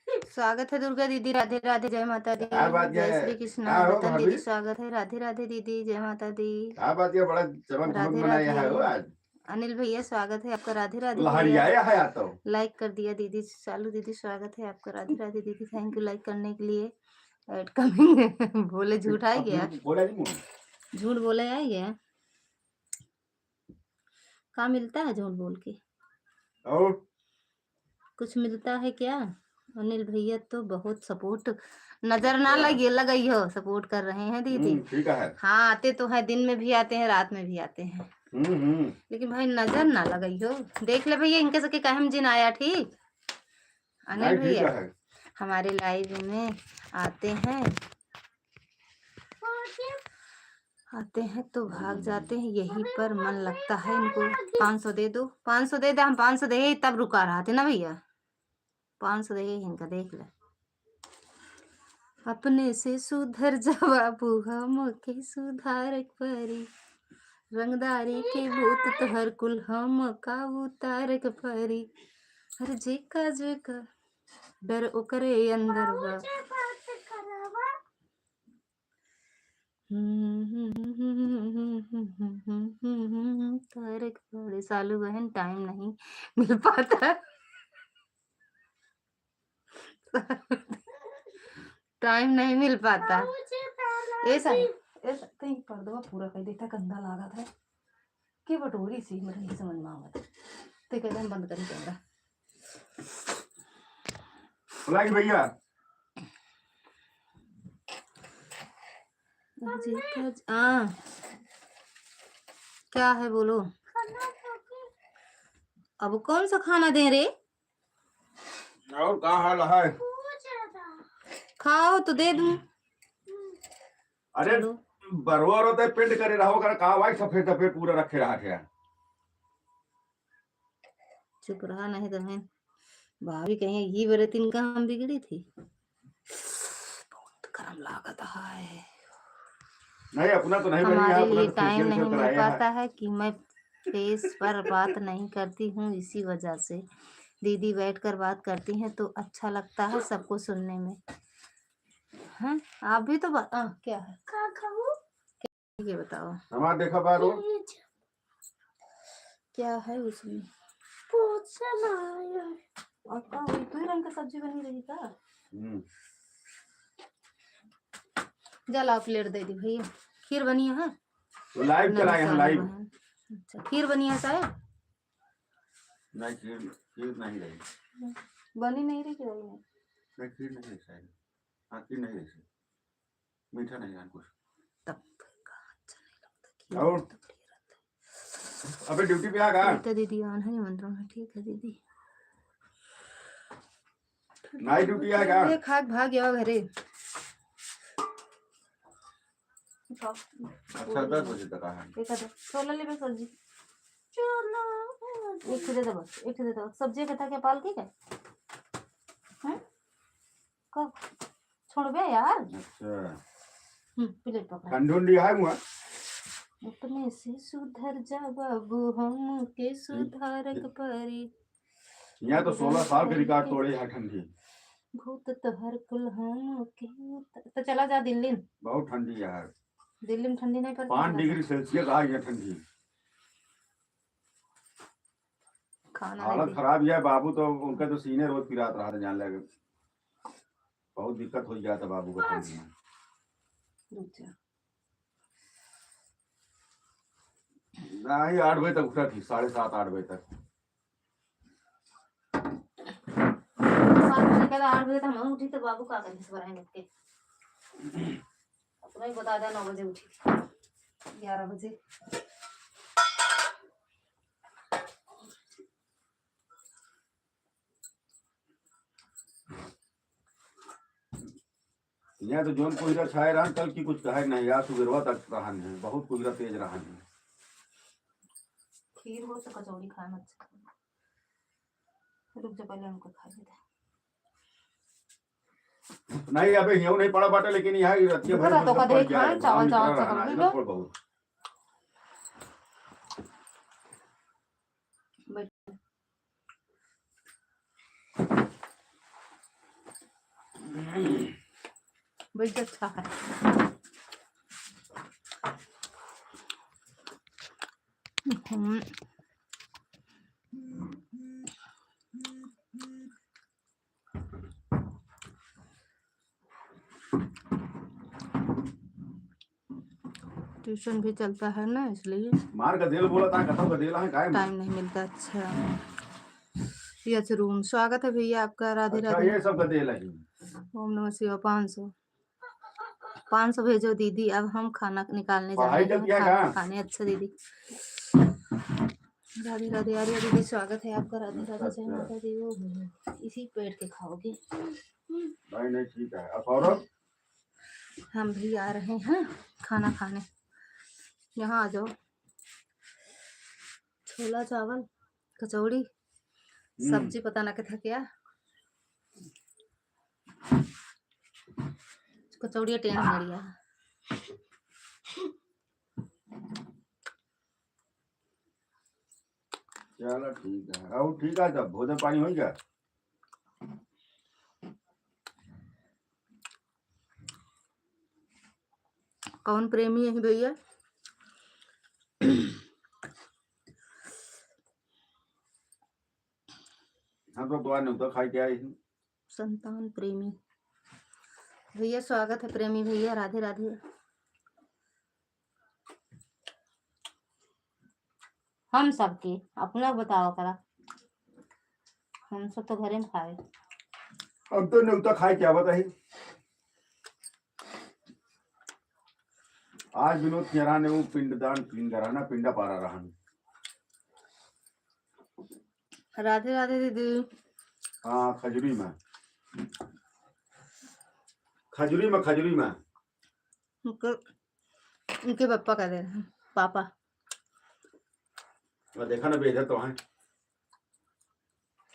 स्वागत है दुर्गा दीदी। राधे राधे, जय माता दी, क्या बात जय है? श्री कृष्णा। क्या हो रतन भाभी? दीदी स्वागत है। राधे राधे दीदी, जय माता दी। क्या बात है? बड़ा चमक धमक राधे मनाया राधे। है हो आज। अनिल भैया स्वागत है आपका। राधे राधे भैया। लहरियाया है आज तो। लाइक कर दिया दीदी। चालू दीदी स्वागत है आपका। राधे राधे दीदी, थैंक यू लाइक करने के लिए। एड कमिंग बोले झूठ आ अब गया। बोला नहीं मुंह। झूठ बोले आ गया। कहाँ मिलता है झूठ बोल के? और कुछ मिलता है क्या? अनिल भैया तो बहुत सपोर्ट, नजर ना लगे लगाई हो, सपोर्ट कर रहे हैं दीदी। ठीक है। हाँ आते तो है, दिन में भी आते हैं, रात में भी आते हैं। लेकिन भाई नजर ना लगाई हो। देख ले भैया, इनके सके कहम जिन आया। ठीक अनिल नहीं ठीक भैया है। हमारे लाइव में आते हैं, आते हैं तो भाग जाते हैं, यहीं पर मन लगता है इनको। 500 दे दो, 500 दे दे, हम 500 दे तब रुका रहा थे ना भैया। 500 दे इनका, देख ले। अपने से सुधर जा बाबू, हम के सुधारक परी, रंगदारी के भूत तोहर कुल हम का उतारक परी। हर जेका जेका डर ओकरे अंदर बा। तारक परी। सालू बहन टाइम नहीं मिल पाता। टाइम नहीं मिल पाता। ऐसा कहीं पर्दवा पूरा कर देता, गंदा लागा था कि बटोरी सी मेरे नहीं समझ में आवत। तो कहते हम बंद करी कैमरा। बुलाई भैया। क्या है बोलो। अब कौन सा खाना दे रे? और कहाँ हाल है? खाओ तो दे दूं। अरे बरवर होते पेंट करे रहो कर, कहा भाई सफेद सफेद पूरा रखे रहा थे। चुप रहा, नहीं तो मैं भाभी कहीं ये बड़े तीन का हम बिगड़ी थी। बहुत गरम लागत है। नहीं अपना तो नहीं बनी है, हमारे अपना लिए तो टाइम फेशियल नहीं मिल कराया पाता है कि मैं फेस पर बात नहीं करती हूँ, इसी वजह से। दीदी बैठकर बात करती हैं तो अच्छा लगता है सबको सुनने में। हैं आप भी तो क्या है ये बताओ। हमारा देखा बारो क्या है उसमें? और क्या दो ही रंग का सब्जी बनी रही का? जला प्लेट दे दी भैया। खीर बनी है? लाइव चलाए हैं लाइव। अच्छा खीर बनी है शायद। नहीं खीर नहीं रही। बनी नहीं रही कि बनी नहीं खीर नहीं रही शायद। हाँ खीर नहीं रही, मीठा नहीं है कुछ। तब अच्छा नहीं लगता। और अबे ड्यूटी पे आ गया? तो दीदी आन है निमंत्रण है। ठीक है दीदी। नाइट ड्यूटी आ गया? ये खाक भाग गया घरे। अच्छा 10 बजे तक आया। एक आधा छोला ले बे सब्जी। एक दे दो बस, एक दे दो। सब्जी कथा क्या पाल के क्या? हैं कब छोड़ बे यार। अच्छा प्लेट पकड़ा। ठंडुंडी है मुआ। अपने से सुधर जा बाबू, हम के सुधारक परी। यहाँ तो 16 साल के रिकॉर्ड तोड़े है ठंडी। भूत तोहर कुल हम के तो चला जा दिल्ली। बहुत ठंडी यार। दिल्ली में ठंडी नहीं पड़ती। 5 डिग्री सेल्सियस आ गया ठंडी। हालत खराब है बाबू, तो उनका तो सीने रोज पिरात रहा था जान लगे। बहुत दिक्कत हो गया था बाबू को ठंडी में। नहीं 8 बजे तक उठा थी, 7:30 8 बजे तक। 8 बजे तक हम उठी तो बाबू का कर के अपना ही बता दिया। 9 बजे उठी थी, 11 बजे। यहाँ तो जोन कोहरा छाए रहा कल की कुछ कहे नहीं यार, सुबह तक रहा है, बहुत कोहरा तेज रहा है। खीर हो तो कचौड़ी खाए मत। रुक जा पहले हमको खा लेते। नहीं अबे ह्यू नहीं पड़ा बाटा, लेकिन यहाँ रतिया भर तो का देख चावल चावल बहुत। बहुत अच्छा है। हम्म, ट्यूशन भी चलता है ना, इसलिए मार का दिल बोला था, कथम का दिल है काय टाइम नहीं मिलता। अच्छा यस रूम, स्वागत है भैया आपका। राधे अच्छा राधे। ये सब का दिल है। ओम नमः शिवाय। 500 भेजो दीदी। अब हम खाना निकालने जा पढ़ाई रहे चलती हैं, है खाना कहाँ? खाने। अच्छा दीदी, राधे राधे। अरे दीदी स्वागत है आपका। राधे राधे, जय अच्छा माता दी। वो इसी पेट के खाओगे। नहीं नहीं ठीक है। अब सौरभ हम भी आ रहे हैं खाना खाने। यहाँ आ जाओ। छोला चावल, कचौड़ी, सब्जी पता ना क्या था क्या। कचौड़ी टेढ़ मरिया। चलो ठीक है। अब ठीक है, तब भोजन पानी हो गया। कौन प्रेमी है भैया? हम तो दुआ नहीं तो खाई के आए। संतान प्रेमी भैया, स्वागत है प्रेमी भैया। राधे राधे। हम सबके अपना बताओ करा, हम सब तो घरे में खाए। हम तो नहीं तो खाई क्या बताई। आज विनोद खेरा ने वो पिंडदान क्लीन करा ना, पिंडा पारा रहा। राधे राधे दीदी। हाँ खजूरी में, खजूरी में, खजूरी में। उनके पापा कह रहे हैं पापा। देखा ना बेइज्जत तो है।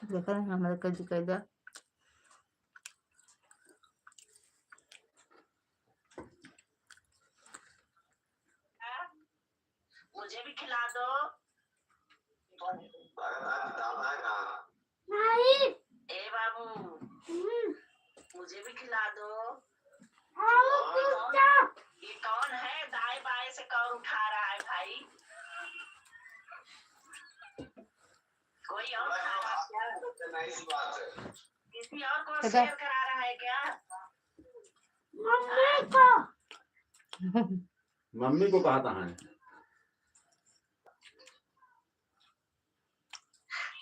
देखा ना हमारे कल कह दिया। मुझे भी खिला दो। ए बाबू, मुझे भी खिला दो। ये कौन है? दाएं बाएं से कौन उठा रहा है भाई? कोई और खा रहा है क्या? किसी और को शेयर करा रहा है क्या? मम्मी को कहा था है।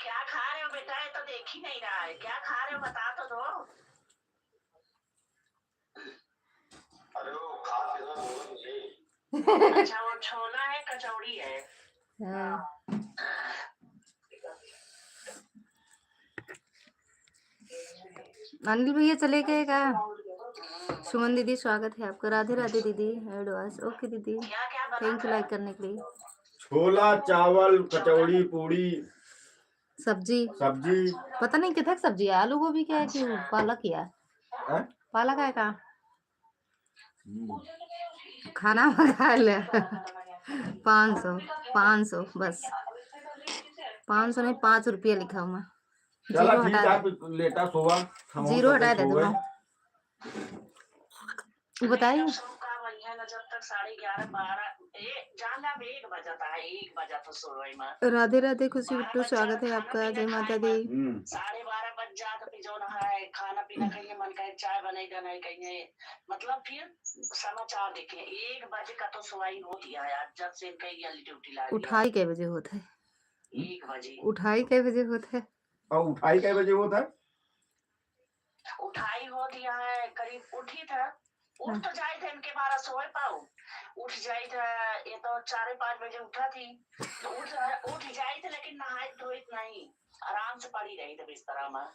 क्या खा रहे हो बेटा? ये तो देख ही नहीं रहा है। क्या खा रहे हो बता तो दो। अरे वो खा के ना मुझे। अच्छा वो छोला है, कचौड़ी है। अनिल भैया चले गए क्या? सुमन दीदी स्वागत है आपका। राधे राधे दीदी। एडवांस ओके दीदी, थैंक यू लाइक करने के लिए। छोला चावल, कचौड़ी, पूड़ी, सब्जी। सब्जी पता नहीं कितना सब्जी है। आलू गोभी क्या है कि पालक क्या है? पालक है का खाना मंगा ले। 500 बस। 500 नहीं, 5 रुपया लिखा हुआ। जीरो हटा दे। लेटा सोवा जीरो हटा दे दोनों। बताइए जब तक 11:30 12 1 बजाता है। 1 बजा तो सोए में। राधे राधे खुशी बिट्टू स्वागत है आपका। जय माता दी। 12:30 बज जात फिर जो है खाना पीना कहिए, मन कहे चाय बनेगा नहीं कहिए, मतलब फिर समाचार देखे। 1 बजे का तो सोई होती है आज, जब से कही ड्यूटी ला उठाई के बजे होता है? 1 बजे उठाई के बजे होता है? और उठाई के बजे होता है? उठाई हो दिया है, करीब उठी था। उठ तो जाए थे इनके 12 सोए पाऊ। उठ जाई था, ये तो 4-5 बजे उठा थी तो उठ जाई थे, लेकिन नहाई धोई नहीं, आराम से पड़ी रही थी बिस्तर में।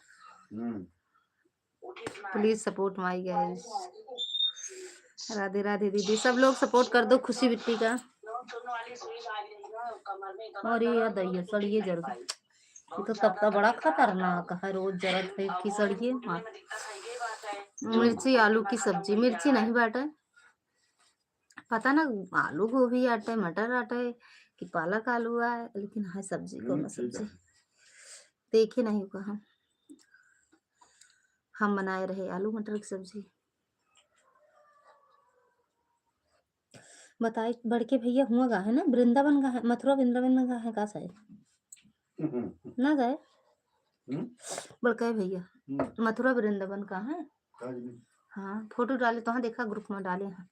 Please support my guys. Radhe Radhe दीदी। सब लोग सपोर्ट कर दो खुशी बिट्टी का। और ये दैया सड़िए जल्दी। ये तो तब बड़ा खतरनाक है। रोज जरूरत है कि सड़िए। हाँ मिर्ची आलू की सब्जी। मिर्ची नहीं बाटा, पता ना आलू गोभी आटा है, मटर आटा है कि पालक आलू है, लेकिन है सब्जी को ना सब्जी। देखे नहीं कहा। हम बनाए रहे आलू मटर की सब्जी। बताए बड़के भैया हुआ गा है ना, वृंदावन का है, मथुरा वृंदावन का है का शायद ना गए बड़का भैया मथुरा वृंदावन का है। हाँ फोटो डाले तो हाँ देखा ग्रुप में डाले हैं।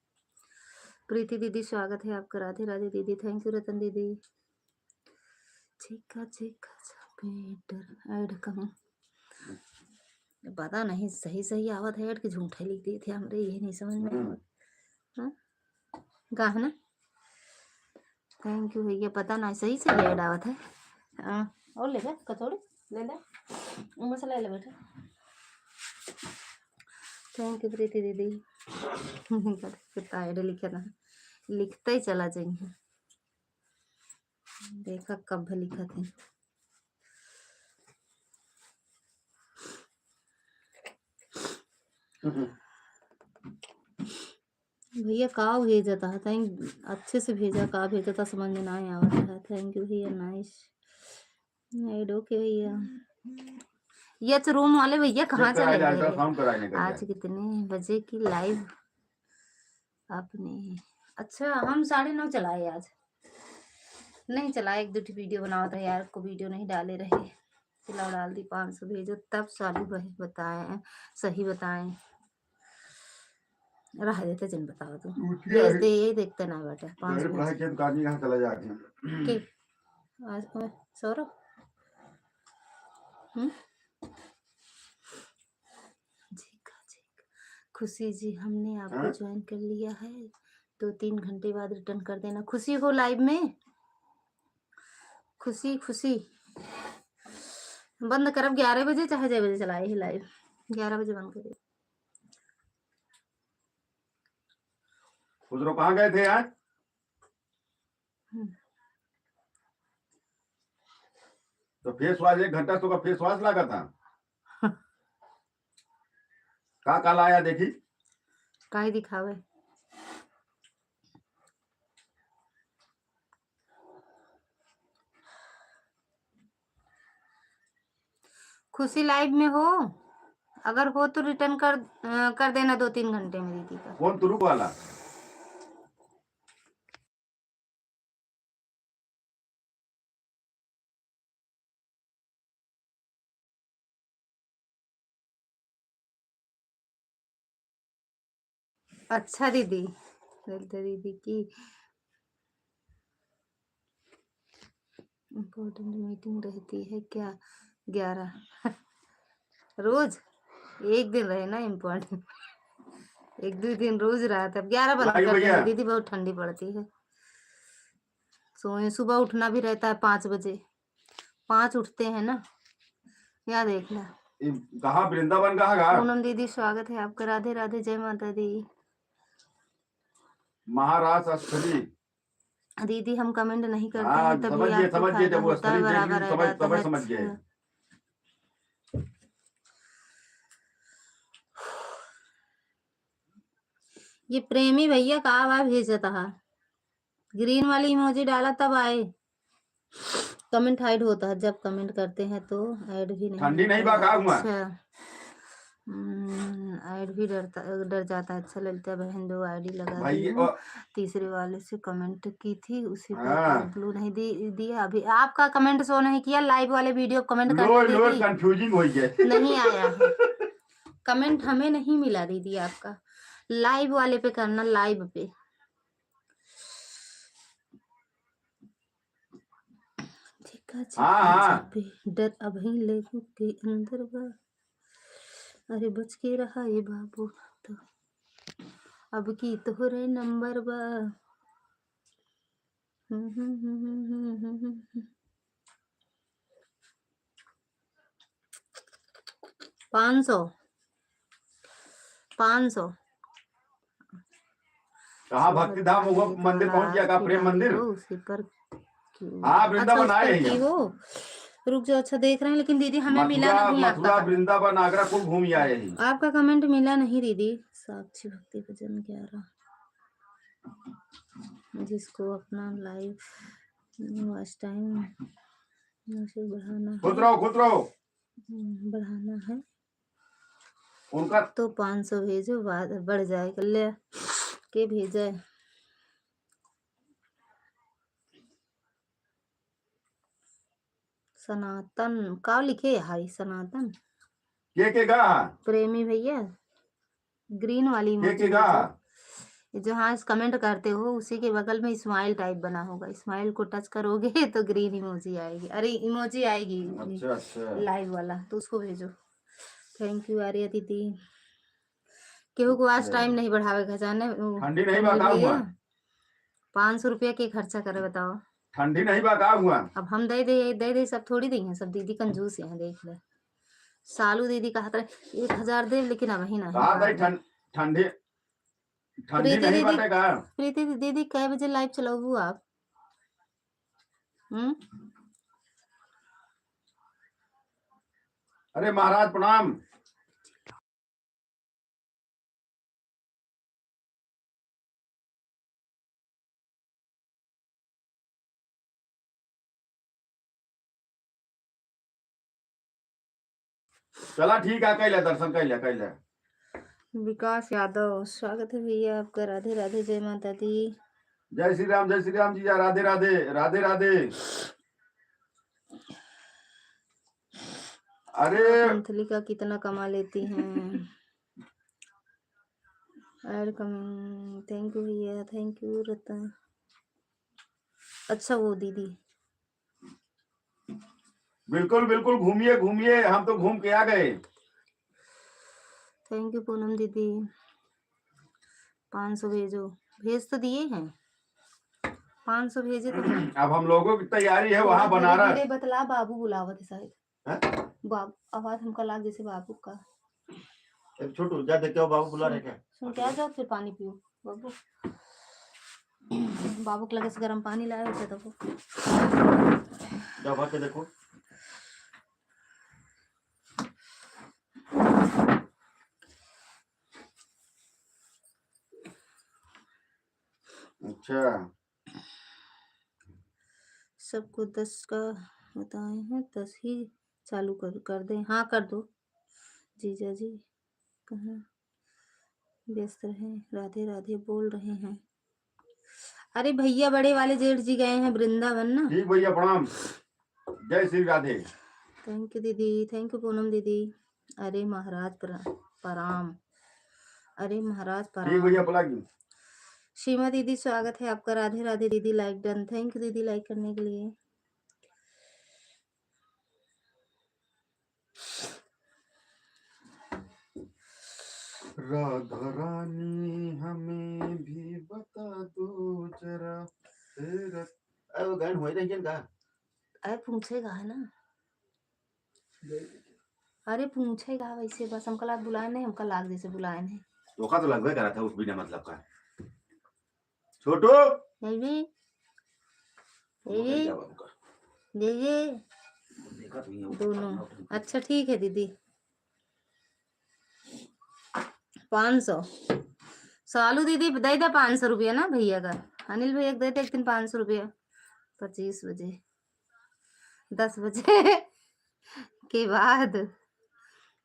प्रीति दीदी स्वागत है आपका। राधे राधे दीदी। थैंक यू रतन दीदी। चीका चीका पेटर ऐड कहूँ पता नहीं सही सही आवत है ऐड के झूठे लिख दिए थे हमरे, ये नहीं समझ में आवत। हाँ गा है ना। थैंक यू भैया। पता नहीं सही से ऐड आवत है। हाँ और ले जा कचौड़ी ले ले मसाला ले बेटा। थैंक यू प्रीति दीदी। कितना ऐड लिखे था, लिखते ही चला जाएंगे। देखा कब लिखा थे। भैया का भेजा था, थैंक अच्छे से भेजा, का भेजा था समझ में ना आवत है। थैंक यू भैया नाइस ऐड। ओके भैया। ये रूम वाले भैया कहाँ चले गए? आज कितने बजे की लाइव आपने? अच्छा हम 9:30 चलाए आज, नहीं चलाए। एक दो वीडियो बनाओ था यार को, वीडियो नहीं डाले रहे। सिलाओ डाल दी 500 भेजो तब सालू बताए सही बताएं। रह देते जिन बताओ तुम भेज दे, यही देखते ना बेटा। 500 चला जाके सौरभ खुशी जी हमने आपको ज्वाइन कर लिया है, 2-3 घंटे बाद रिटर्न कर देना। खुशी हो लाइव में। खुशी खुशी बंद करब 11 बजे चाहे 6 बजे चलाए ही लाइव। 11 बजे बंद करिए। खुसरो कहाँ गए थे आज? तो फेस वॉश 1 घंटा तो का फेस वॉश लगा था। का काल आया देखी काहे दिखावे। खुशी लाइव में हो? अगर हो तो रिटर्न कर देना 2-3 घंटे में दीदी का। कौन तुरुक वाला? अच्छा दीदी दीदी की इम्पोर्टेंट मीटिंग रहती है क्या? 11 रोज एक दिन रहे ना इम्पोर्टेंट, 1-2 दिन रोज रहा था। 11 बंद कर देंगे दीदी, बहुत ठंडी पड़ती है। सोए सुबह उठना भी रहता है 5 बजे, 5 उठते हैं ना। या देखना कहाँ वृंदावन कहाँ? पूनम दीदी स्वागत है आपका। राधे राधे जय माता दी। महाराज स्थली दीदी हम कमेंट नहीं करते हैं तभी आपको फायदा होता है, बराबर है। समझ गए। ये प्रेमी भैया का आवाज भेजा था, ग्रीन वाली इमोजी डाला तब आए। कमेंट हाइड होता है जब कमेंट करते हैं तो ऐड भी नहीं। ठंडी नहीं बागा हुआ। अच्छा ऐड भी डर जाता है। अच्छा ललिता बहन 2 आईडी लगा दी हूँ। तीसरे वाले से कमेंट की थी उसी पर ब्लू नहीं दिया। अभी आपका कमेंट शो नहीं किया, लाइव वाले वीडियो कमेंट करके कंफ्यूजिंग हो गया नहीं आया है। कमेंट हमें नहीं मिला दीदी आपका। लाइव वाले पे करना, लाइव पे। डर अभी लेगू के अंदर बा, अरे बच के रहा ये बाबू तो अब की तोहरे नंबर बा। 500 कहाँ भक्ति धाम वो मंदिर पहुंच गया का? प्रेम मंदिर उसी पर हाँ वृंदावन आए हैं वो। रुक जाओ। अच्छा देख रहे हैं लेकिन दीदी हमें मिला नहीं। मथुरा वृंदावन आगरा खूब घूम आए हैं। आपका कमेंट मिला नहीं दीदी। साक्षी भक्ति भजन 11 जिसको अपना लाइव वॉच टाइम बढ़ाना है, खुद रहो बढ़ाना है उनका तो 500 भेजो, बाद बढ़ जाएगा। ले के भेजे सनातन का लिखे हाई सनातन के गा प्रेमी भैया ग्रीन वाली के इमोजी गा भेजो। जो हाँ कमेंट करते हो उसी के बगल में स्माइल टाइप बना होगा, स्माइल को टच करोगे तो ग्रीन इमोजी आएगी, अरे इमोजी आएगी अच्छा अच्छा लाइव वाला, तो उसको भेजो। थैंक यू आर्या दीदी। केहू को आज टाइम नहीं बढ़ावे खजाने ठंडी नहीं बका हुआ 500 रुपया के खर्चा करे बताओ। ठंडी नहीं बका हुआ अब हम दे सब थोड़ी दी हैं, सब दीदी कंजूस हैं, देख ले। सालू दीदी कहा था 1000 दे, लेकिन अब ही नहीं कहा भाई ठंडी ठंडी नहीं बटेगा। प्रीति दीदी कै बजे लाइव चलाओ आप? अरे महाराज प्रणाम। चला ठीक है, कैले दर्शन कैले। विकास यादव स्वागत है भैया आपका। राधे राधे, जय माता दी। जय श्री राम जी। राधे राधे राधे राधे। अरे मंथली का कितना कमा लेती हैं? Add coming. थैंक यू भैया, थैंक यू रतन। अच्छा वो दीदी बिल्कुल बिल्कुल घूमिए, हम तो घूम के आ गए। थैंक यू पूनम दीदी। 500 भेजो, भेज तो दिए हैं 500 भेजे तो। अब हम लोगों की तैयारी है वहाँ बनारस। बतला बाबू बुलावत है शायद। बाबू आवाज हमका लाग जैसे बाबू का। छोटू जा देखो बाबू बुला रहे क्या? सुन क्या जाओ, फिर पानी पियो बाबू। बाबू के लगे से गर्म पानी लाए होते तो जाओ भाग के देखो। अच्छा सबको 10 का बताए हैं, 10 ही चालू कर दें। हाँ कर दो जीजा जी। कहाँ व्यस्त रहे? राधे राधे बोल रहे हैं। अरे भैया बड़े वाले जेठ जी गए हैं वृंदावन ना। ठीक भैया प्रणाम। जय श्री राधे। थैंक यू दीदी, थैंक यू पूनम दीदी। अरे महाराज प्रणाम। अरे महाराज ठीक प्रणाम। भैया पलागी। सीमा दीदी स्वागत है आपका। राधे राधे दीदी, लाइक डन। थैंक यू दीदी लाइक करने के लिए। राधा रानी हमें भी बता दो जरा तेरा। वो गान हुए थे का? अरे पूछेगा है ना, अरे पूछेगा वैसे, बस हमका लाग बुलाए नहीं, हमका लाग जैसे बुलाए नहीं। धोखा तो लगभग करा था उस बिना मतलब का। छोटू बेबी दोनों। अच्छा ठीक है दीदी। 500 सालू दीदी दे दे 500 रुपया ना भैया का। अनिल भैया दे दे एक दिन 500 रुपया। 25 बजे 10 बजे के बाद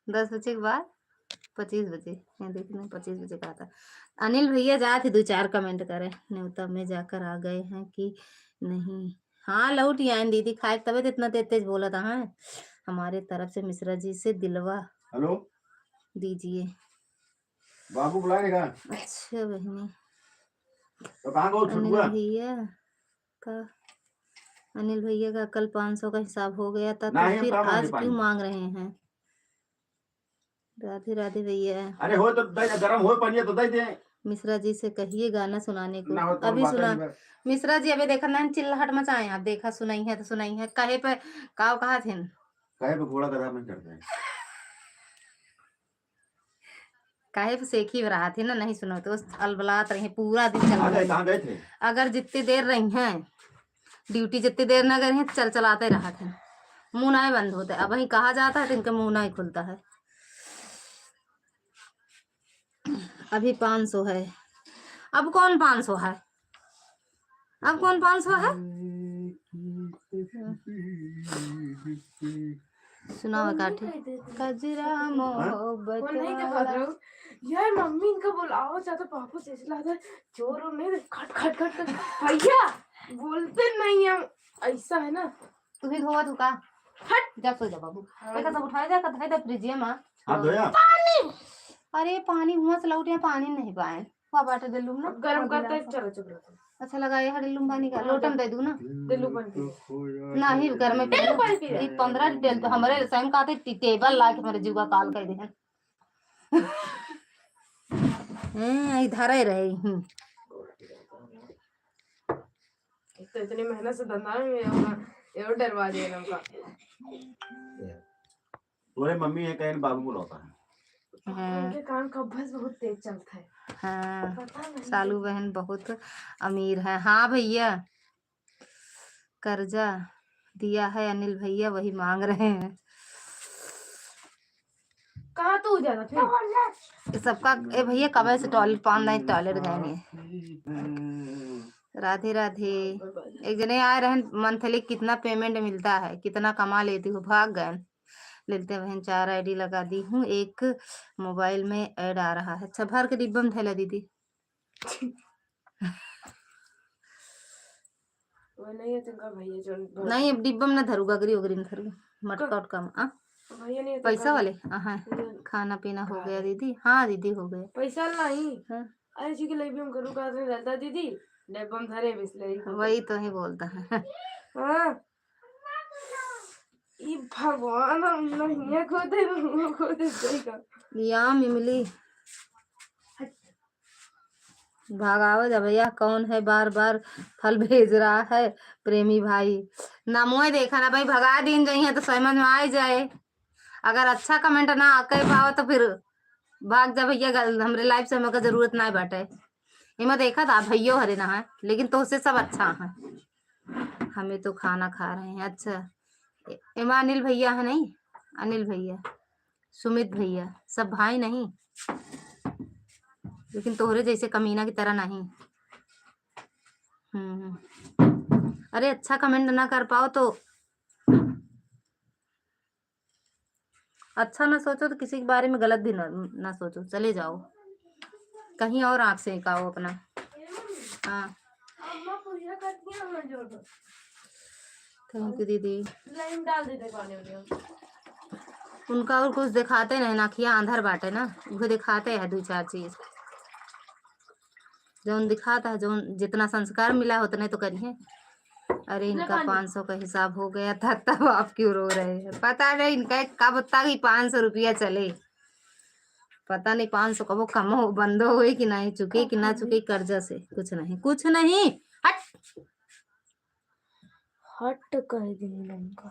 10 बजे के बाद 25 बजे देखने 25 बजे का था। अनिल भैया जाते 2-4 कमेंट करे न्योता में जाकर आ गए हैं कि नहीं। हाँ लौट आए दीदी खाए तबे तो इतना तेज बोला था। हाँ हमारे तरफ से मिश्रा जी से दिलवा हेलो दीजिए। बाबू बुलाएगा। अच्छा बहनी तो कहाँ गो अनिल भैया का अनिल भैया का कल 500 का हिसाब हो गया था तो फिर आज क्यों मांग रहे हैं? राधे राधे भैया। अरे हो तो गरम हो पानी तो दे दे। मिश्रा जी से कहिए गाना सुनाने को। अभी सुना मिश्रा जी, अभी देखा ना चिल्लाहट मचाए आप। देखा सुनाई है तो सुनाई है। कहे पे कहा थे कहे पे घोड़ा गधा नहीं करते हैं। काहे पे सेखी रहा थे ना, नहीं सुनो तो अलबलात रहे पूरा दिन चल रहा। कहाँ गए थे? अगर जितनी देर रही हैं ड्यूटी, जितनी देर ना गए हैं चलाते रहा थे। मुंह ना बंद होता है। अब वही कहा जाता है तो इनका मुंह ना ही खुलता है। अभी 500 है। अब कौन 500 है? अब कौन 500 है? सुना हुआ काठी कजरा मोहब्बत वाला। यार मम्मी इनका बुलाओ चाहता पापा से लाता चोर और नहीं खट खट खट खट भैया बोलते नहीं हम ऐसा है ना। तू ही धोवा धुका हट जा सो जा बाबू देखा सब उठाए जा कथाई द फ्रिज में हाथ धोया अरे पानी हुआ से लौटे पानी नहीं पाए हुआ बाटे दे लूम ना गरम करता है चलो चुप रहो अच्छा लगा ये हड़े लूम पानी का लोटम दे दूं ना दिलू बन के नहीं घर में दिलू बन के 15 डिटेल तो हमारे सैम का टेबल ला के हमारे जीवा काल कर दे इधर ही रहे तो इतनी मेहनत से धंधा में ये डरवा दिया उनका। तोरे मम्मी ये कहे बाबू बुलाता है उनके कान का बस बहुत तेज चलता है। हाँ पता नहीं सालू बहन बहुत अमीर है। हाँ भैया कर्जा दिया है अनिल भैया वही मांग रहे हैं। कहाँ तू जा रहा फिर सबका ए भैया कब से टॉयलेट टॉयलेट गए नहीं। राधे राधे। एक जने आए रहे मंथली कितना पेमेंट मिलता है कितना कमा लेती हो भाग गए लेते बहन 4 आईडी लगा दी हूँ एक मोबाइल में ऐड आ रहा है। अच्छा भर के डिब्बा में थैला दीदी वो नहीं है तुमका भैया जो नहीं अब डिब्बा में ना धरू गगरी उगरी में धरू मटका उटका में भैया नहीं है पैसा वाले हाँ खाना पीना हो गया दीदी। हाँ दीदी हो गया पैसा नहीं हाँ। अरे जी के लिए भी हम करूँ का तो रहता दीदी डेबम धरे बिस्लरी वही तो ही बोलता है। हाँ ये भगवान हम नहीं खो दे देगा याम इमली भागावत है भैया कौन है बार बार फल भेज रहा है प्रेमी भाई नामोए देखा ना भाई भगा दिन जाइए तो समझ में आ जाए। अगर अच्छा कमेंट ना कर पाओ तो फिर भाग जा भैया हमरे लाइफ से हमें जरूरत ना बाटे। इमा देखा था भैयो हरे ना है लेकिन तो उससे सब अच्छा है। हमें तो खाना खा रहे हैं। अच्छा इमा अनिल भैया है नहीं अनिल भैया सुमित भैया सब भाई नहीं लेकिन तोहरे जैसे कमीना की तरह नहीं। अरे अच्छा कमेंट ना कर पाओ तो अच्छा ना सोचो तो किसी के बारे में गलत भी ना सोचो चले जाओ कहीं और आँख से निकाओ अपना। हाँ थैंक यू दीदी। लाइन डाल देते पानी में उनका और कुछ दिखाते नहीं नाखिया आंधर बाटे ना वो दिखाते हैं 2-4 चीज जो दिखाता है जो जितना संस्कार मिला उतने तो करिए। अरे इनका 500 का हिसाब हो गया था तब आप क्यों रो रहे हैं। पता नहीं इनका कब तक ही 500 रुपया चले पता नहीं 500 कब कम हो बंद हो कि नहीं चुके कि ना चुके कर्जा से कुछ नहीं हट हट कह दी उनका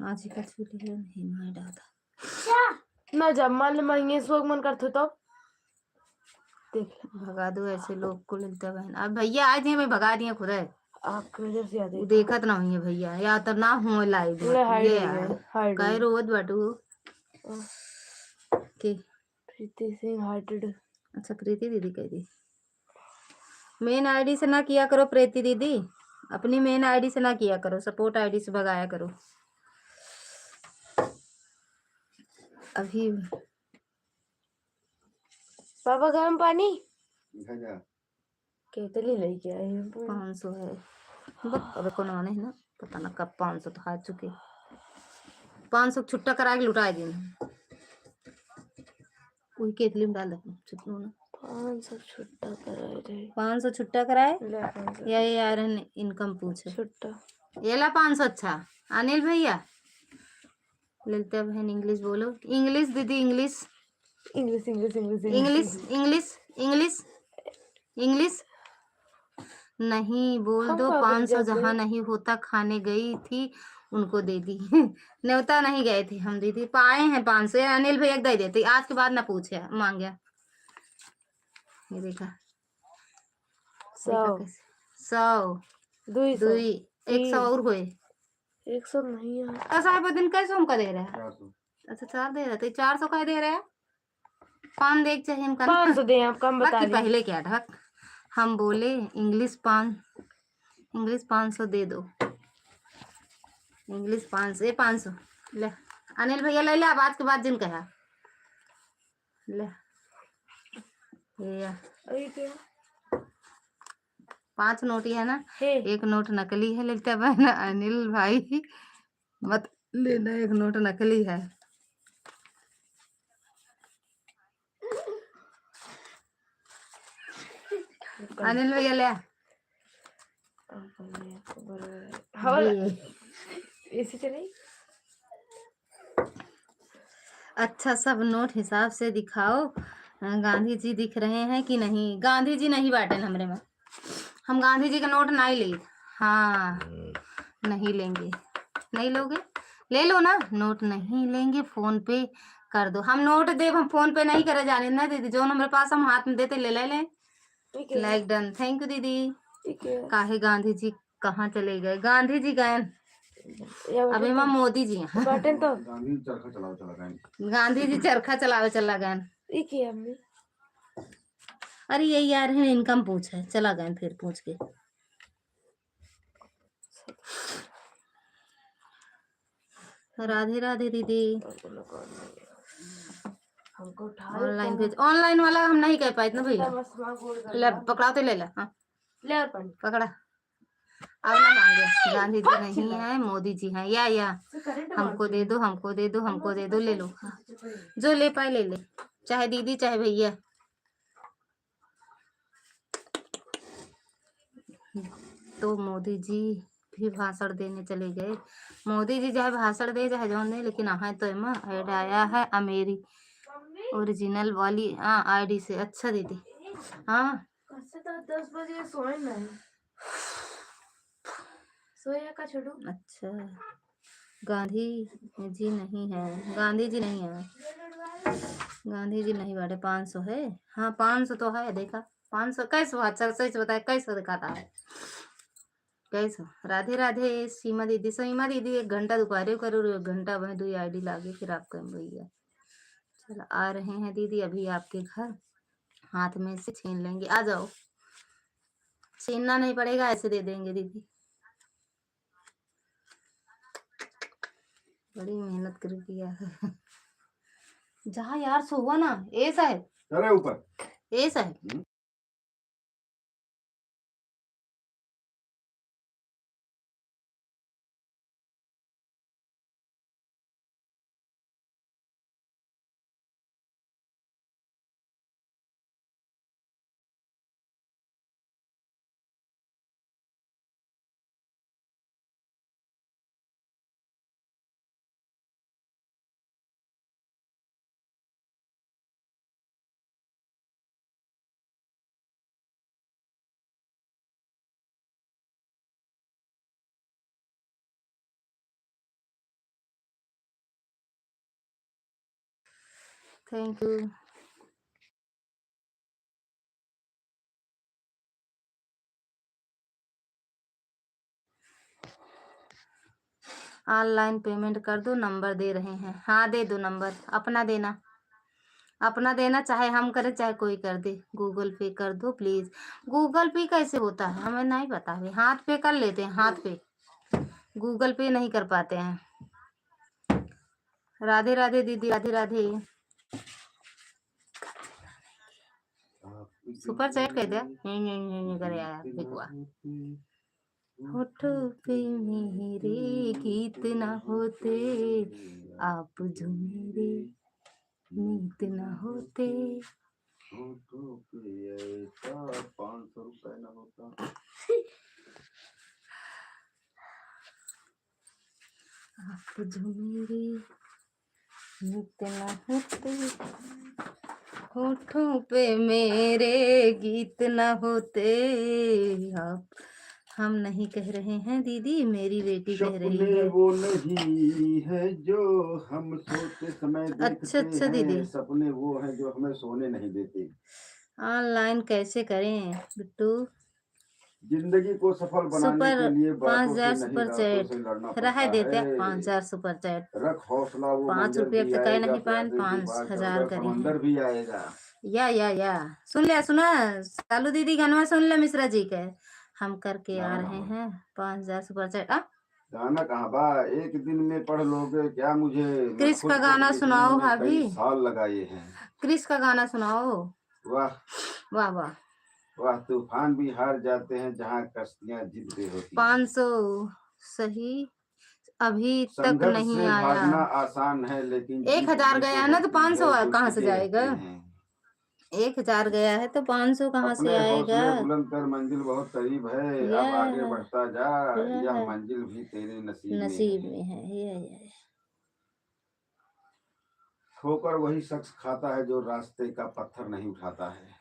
आज का छुट्टी नहीं डाला ना जब मन महंगे सोग मन करते तो देख भगा दो ऐसे लोग को मिलता बहन। अब भैया आए थे मैं भगा दिए खुद है आपकी वजह से वो देखत ना हुई भैया या तो ना हो लाइव ये कह रोज बटू के प्रीति सिंह हार्टेड। अच्छा प्रीति दीदी कह दी मेन आईडी से ना किया करो प्रीति दीदी अपनी मेन आईडी से ना किया करो सपोर्ट आईडी से भगाया करो। अभी पापा गर्म पानी केतली लेके आए 500 है अब कौन आने है ना पता ना कब 500 तो खा चुके 500 छुट्टा करा के लुटा दिन वही केतली में डाल दे 500 छुट्टा कराए थे 500 छुट्टा कराए या ये यार इनकम पूछे छुट्टा ये ला 500। अच्छा अनिल भैया ललिता बहन इंग्लिश बोलो इंग्लिश दीदी English English English English English English English English नहीं बोल दो 500 जहाँ नहीं होता खाने गई थी उनको दे दी न्योता नहीं गए थे हम दीदी पाए हैं 500 अनिल भैया दे देते आज के बाद ना पूछे मांगे ये देखा 100 200 100 और हुए 100 नहीं है ऐसा दिन कैसे हमका दे रहा है। अच्छा 4 दे रहा था 400 का दे रहा है 5 देख चाहिए हमका 500 दे आप कम बता पहले क्या ढक हम बोले इंग्लिश इंग्लिश 500 दे दो। इंग्लिश 500, ये 500 ले। अनिल भैया ले ले, अब आज के बाद जिन कहा ले ये अरे क्या 5 नोट ही है ना, है? एक नोट नकली है लेते बहन अनिल भाई, मत लेना, एक नोट नकली है। अनिल भैया ले हाँ ये। ऐसे चले। अच्छा सब नोट हिसाब से दिखाओ। गांधी जी दिख रहे हैं कि नहीं? गांधी जी नहीं बाटे हमरे में, हम गांधी जी का नोट नहीं ले। हाँ नहीं लेंगे। नहीं लोगे ले लो ना, नोट नहीं लेंगे, फोन पे कर दो। हम नोट दे, हम फोन पे नहीं करे जाने ना दीदी, जो हमारे पास हम हाथ में देते ले ले लें। ठीक है लाइक डन, थैंक यू दीदी। ठीक है। काहे गांधी जी कहाँ चले गए? गांधी जी गए या अभी हम मोदी जी हैं। बटन तो गांधी चरखा चलाओ चला गए। गांधी जी चरखा चलावे चला गए। ठीक है अम्मी। अरे यही यार है, इनकम पूछ है, चला गए फिर पूछ के। राधे राधे दीदी। हमको उठा ऑनलाइन भेज, ऑनलाइन वाला हम नहीं कह पाए ना भैया। ले पकड़ाओ तो ले ले। हाँ ले और पानी पकड़ा। अब ना मांगे, गांधी जी नहीं है, मोदी जी हैं। या हमको दे दो, हमको दे दो, हमको दे दो, ले लो। जो ले पाए ले ले, चाहे दीदी चाहे भैया। तो मोदी जी भी भाषण देने चले गए। मोदी जी चाहे भाषण दे चाहे जौन दे, लेकिन हाँ तो एमा ऐड आया है अमेरी ओरिजिनल वाली आईडी से। अच्छा दीदी हाँ कैसे तो 10 बजे सोए नहीं, सोया का छोड़ो। अच्छा गांधी जी नहीं है, गांधी जी नहीं है, गांधी जी नहीं बाटे। 500 है, हाँ 500 तो है। देखा 500 कैसे? अच्छा सच बताए कैसे दिखाता है? कैसे? राधे राधे सीमा दीदी। सीमा दीदी 1 घंटा दोपहर करो, 1 घंटा वह 2 आईडी लागे, फिर आपका भैया। चलो आ रहे हैं दीदी अभी आपके घर, हाथ में से छीन लेंगे। आ जाओ, छीनना नहीं पड़ेगा, ऐसे दे देंगे दीदी। बड़ी मेहनत कर किया है। जहाँ यार सो हुआ ना, ऐसा है अरे ऊपर ऐसा है। Thank you. ऑनलाइन पेमेंट कर दो, नंबर दे रहे हैं। हाँ दे दो नंबर, अपना देना, अपना देना, चाहे हम करें चाहे कोई कर दे। गूगल पे कर दो प्लीज। गूगल पे कैसे होता है हमें नहीं पता है। हाथ पे कर लेते हैं, हाथ पे, गूगल पे नहीं कर पाते हैं। राधे राधे दीदी, राधे राधे। सुपर चैट कह दे करे यार बिकवा। होठों पे मेरे गीत ना होते, आप जो मेरे नीत ना होते। 500 रुपए ना होता। आप जो मेरे नीत ना होते, होठों पे मेरे गीत ना होते। आप, हम नहीं कह रहे हैं दीदी, मेरी बेटी कह रही सपने है। वो नहीं है जो हम सोते समय देखते अच्छा दीदी, हैं, सपने वो हैं जो हमें सोने नहीं देते। ऑनलाइन कैसे करें बिट्टू? जिंदगी को सफल बनाने सुपर के लिए बातों से 5000 नहीं सुपर रातों चैट से लड़ना रहा पड़ता देते है। 5000 सुपर चैट। रख हौसला, वो 5 मंजर रुपये भी तो कह आएगा, नहीं पाए, प्यासे की पार 5000 चढ़कर करे समंदर हैं। भी आएगा। या सुन ले, सुना सालू दीदी गनवा सुन ले मिश्रा जी के। हम करके आ गाना रहे कहाँ हैं 5000 सुपर चैट। गाना कहाँ बा? एक दिन में पढ़ लोगे क्या मुझे? मैं क्रिस का खुद को गाना लिखने सुनाओ में भाभी। कई साल लगाए हैं। क्रिस का गाना सुनाओ। वाह वाह वाह। वाह, तूफान भी हार जाते हैं जहाँ कश्तियां जिद पे होती हैं। 500 सही अभी तक संघर्ष नहीं से आया। भागना आसान है लेकिन जीत 1000 भी गया तो है ना, तो होती 500 है जो कहाँ से टिके जाएगा? रहते हैं। 1000 गया है तो 500 कहाँ से अपने आएगा? हौसले बुलंद कर, मंजिल बहुत करीब है, अब आगे यह बढ़ता जा, यह यह मंजिल भी तेरे नसीब में नसीब है। में है। ये ठोकर वही शख्स खाता है जो रास्ते का पत्थर नहीं उठाता है।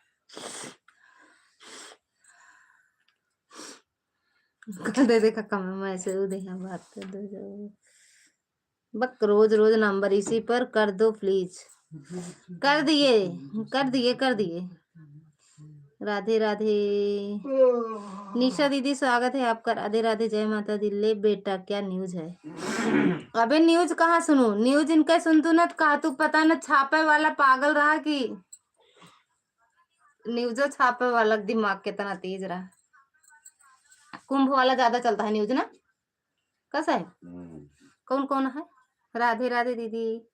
कर दे देखा कम मैं से दे बात कर दो जो बक रोज रोज नंबर इसी पर कर दो प्लीज। कर दिए कर दिए कर दिए। राधे राधे निशा दीदी, स्वागत है आपका। राधे राधे, जय माता दी। ले बेटा क्या न्यूज है? अबे न्यूज कहाँ सुनू? न्यूज इनका सुन तू न कहा तू पता न छापे वाला पागल रहा कि न्यूजो छापे वाला दिमाग कितना तेज रहा। कुंभ वाला ज्यादा चलता है न्यूज ना। कैसा है? कौन कौन है? राधे राधे दीदी।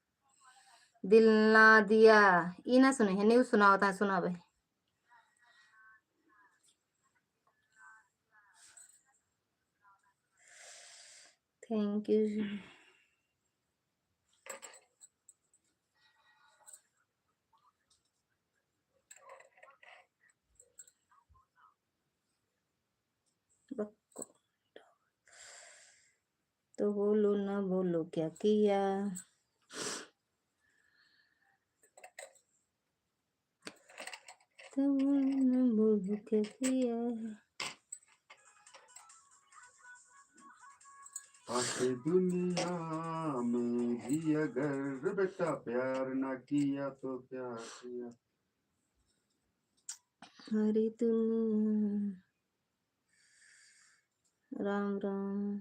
दिल ना दिया ई ना सुने है न्यूज सुना होता है। सुना भाई। Thank you. तो बोलो ना बोलो क्या किया? तो बोलो ना बोलो क्या किया? आखिर दुनिया में भी अगर बेटा प्यार ना किया तो क्या किया? हरी दुनिया। राम राम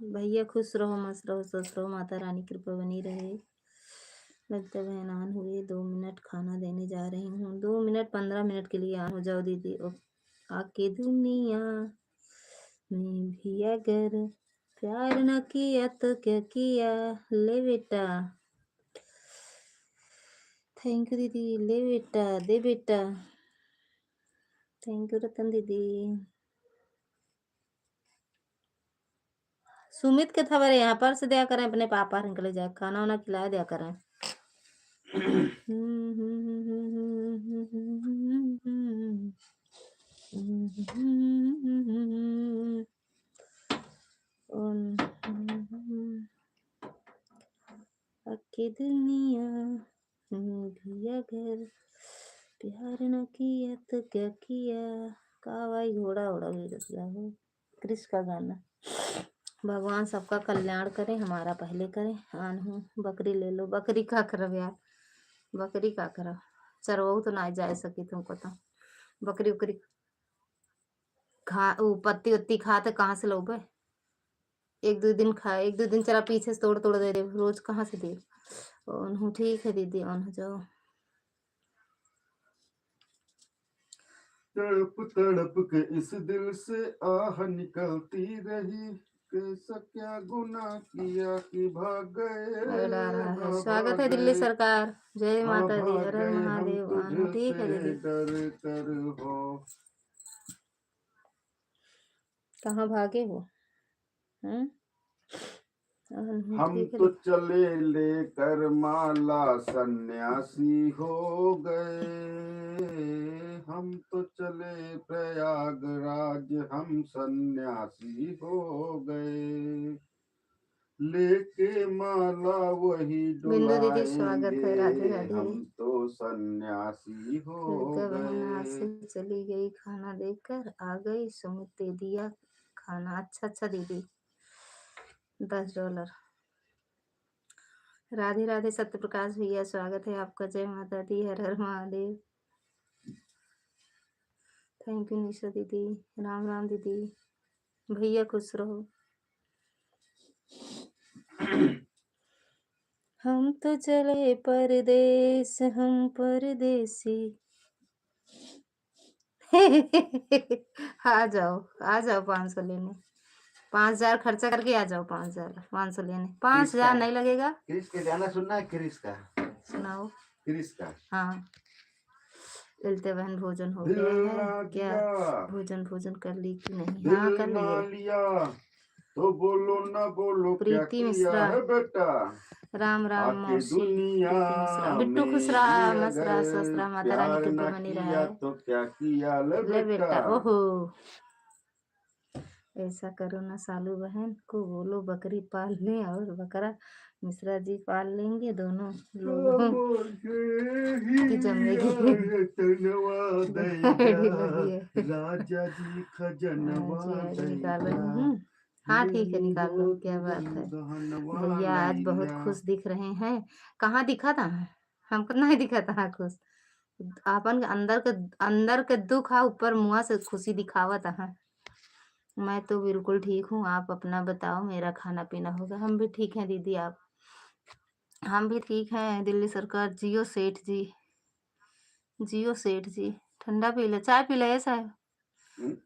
भैया, खुश रहो मस्त रहो स्वस्थ रहो, माता रानी कृपा बनी रहे। लगता है बहन ऑन हुई। 2 मिनट खाना देने जा रही हूँ। 2 मिनट 15 मिनट के लिए ऑन हो जाओ दीदी। आके दुनिया में भी अगर प्यार न किया तो क्या किया? ले बेटा। थैंक यू दीदी। ले बेटा दे बेटा। थैंक यू रतन दीदी। सुमित के खबर है यहाँ पर से दिया करें। अपने पापा निकले जाए खाना वाना खिला दिया करें। आके दुनिया भी अगर प्यार न किया तो क्या किया? का भाई घोड़ा उड़ा भी रखा हो। कृष्ण का गाना। भगवान सबका कल्याण करे, हमारा पहले करे। आन हूँ बकरी ले लो। बकरी का करब यार? बकरी का करब? चरवाऊ तो ना जा सकी तुमको तो। बकरी उकरी खा पत्ती उत्ती खा तो कहाँ से लोगे? 1-2 दिन खाए, 1-2 दिन चला पीछे से तोड़ तोड़ दे दे। रोज कहाँ से दे? ठीक है दीदी ऑन हो जाओ। तड़प तड़प के इस दिल से आह निकलती रही, कैसा क्या गुनाह किया कि भाग गए। डा रहा है। हाँ स्वागत है भाग दिल्ली गए, सरकार। जय हाँ माता दी। भाग हर हर गए हम महादेव। आन हो ठीक है तुझसे दीदी। डर कर हो। कहाँ भागे हो? हम ठीक है तो चले लेकर माला सन्यासी हो गए, हम तो चले प्रयागराज हम सन्यासी हो गए, लेके माला वही बिंदु दीदी स्वागत है। राधे डुलाएंगे, राधे। हम तो सन्यासी हो क्या बहन आज गए। से चली गई, खाना देकर आ गई। सुमित दे दिया खाना। अच्छा दीदी। $10। राधे राधे सत्य प्रकाश भैया, स्वागत है आपका। जय माता दी। हर हर महादेव। थैंक यू निशा दीदी। राम राम दीदी। भैया खुश रहो। हम तो चले परदेस हम परदेसी। आ जाओ, आ जाओ 500 लेने। 5000 खर्चा करके आ जाओ, 500 लेने। 5000 नहीं लगेगा। क्रिस के गाना सुनना है, क्रिस का। सुनाओ। क्रिस का। हाँ। ललिता बहन भोजन हो गया है क्या? भोजन कर ली कि नहीं? हाँ कर लिए। लिया तो बोलो ना बोलो क्या प्रीति किया मिश्रा। है बेटा, राम राम आके मौसी। दुनिया प्रीति मिश्रा। बिट्टू खुश में रहा, भी मस्त रहा, स्वस्थ अगर रहा, माता रानी प्यार कृपा ना बनी किया रहा। तो क्या किया ले ले बेटा। बेटा। ओहो, ऐसा करो ना सालू बहन को बोलो बकरी पाल ले, और बकरा मिश्रा जी पाल लेंगे, दोनों लोगों की जमेगी। गाड़ी लगी है। राजा जी खजनवा जी आज निकाल रही दैया, हूँ। हाँ ठीक है, लेनी निकाल हो लो, क्या बात है। गहनवा भैया आज बहुत नैया। खुश दिख रहे हैं। कहाँ दिखा था? हमको नहीं दिखा था खुश। आपन के अंदर के दुख है, ऊपर मुँह से खुशी दिखावत है। मैं तो बिल्कुल ठीक हूँ, आप अपना बताओ। मेरा खाना पीना होगा। हम भी ठीक हैं दीदी। आप? हम भी ठीक हैं। दिल्ली सरकार। जियो सेठ जी, जियो सेठ जी। ठंडा पी ले, चाय पी ले। ऐसा है,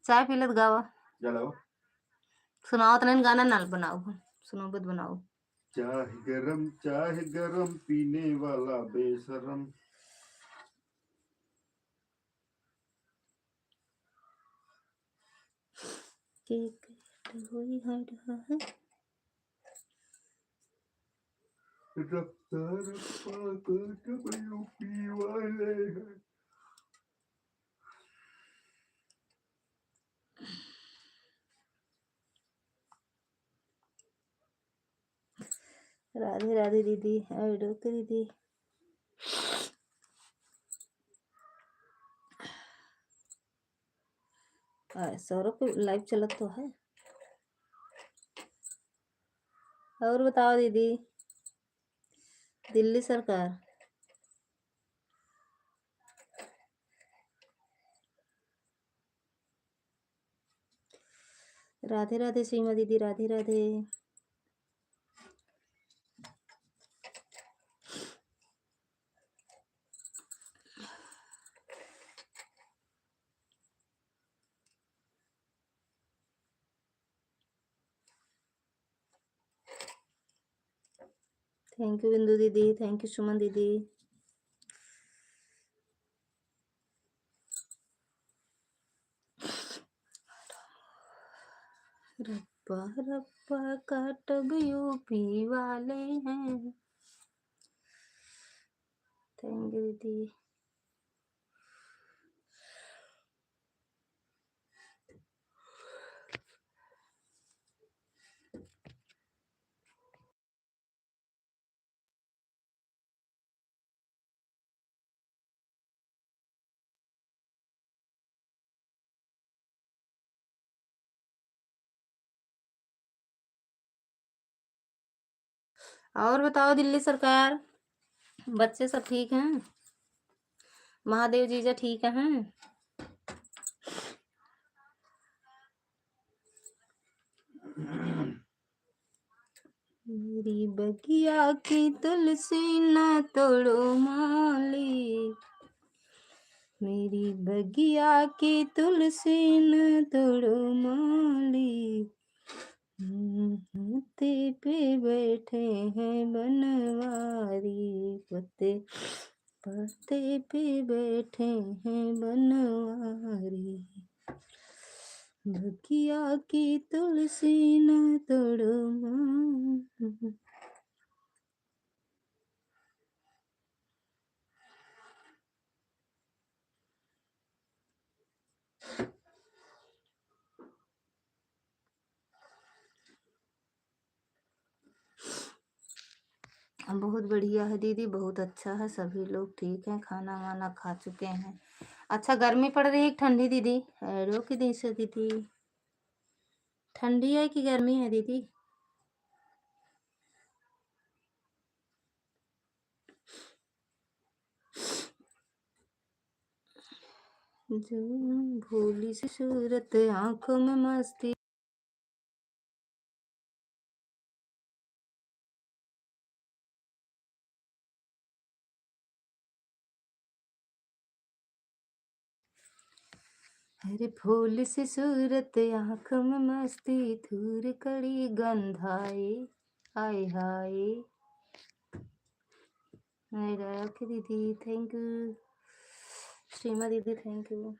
चाय पी ले तो गावा। चलो। सुनाओ तो नहीं, गाना ना बनाओ, सुनो बत बनाओ। चाहे गरम पीने वाला बेशरम। केक हुई है रहा है। रफ्तार यूपी वाले हैं। राधे राधे दीदी। डॉक्टर दीदी। सौरभ को लाइव चलत तो है। और बताओ दीदी। दिल्ली सरकार। राधे राधे सीमा दीदी। राधे राधे। थैंक यू बिंदु दीदी। थैंक यू सुमन दीदी। रब्बा रब्बा काटब यूपी वाले हैं। थैंक यू दीदी। और बताओ दिल्ली सरकार। बच्चे सब ठीक हैं? महादेव जीजा ठीक हैं? मेरी बगिया की तुलसी न तोड़ो माली, मेरी बगिया की तुलसी न तोड़ो माली। पत्ते पे बैठे हैं बनवारी, पत्ते पत्ते पे बैठे हैं बनवारी। बगिया की तुलसी न तोड़ो माली। बहुत बढ़िया है दीदी, बहुत अच्छा है। सभी लोग ठीक हैं, खाना वाना खा चुके हैं। अच्छा, गर्मी पड़ रही है कि ठंडी दीदी? रो की दी से दीदी, ठंडी है कि गर्मी है दीदी? जो भोली सी सूरत, आंखों में मस्ती। अरे फूल सी सूरत आँख में मस्ती धूर कड़ी गंधाए हाय हाय। राखी दीदी थैंक यू। सीमा दीदी थैंक यू।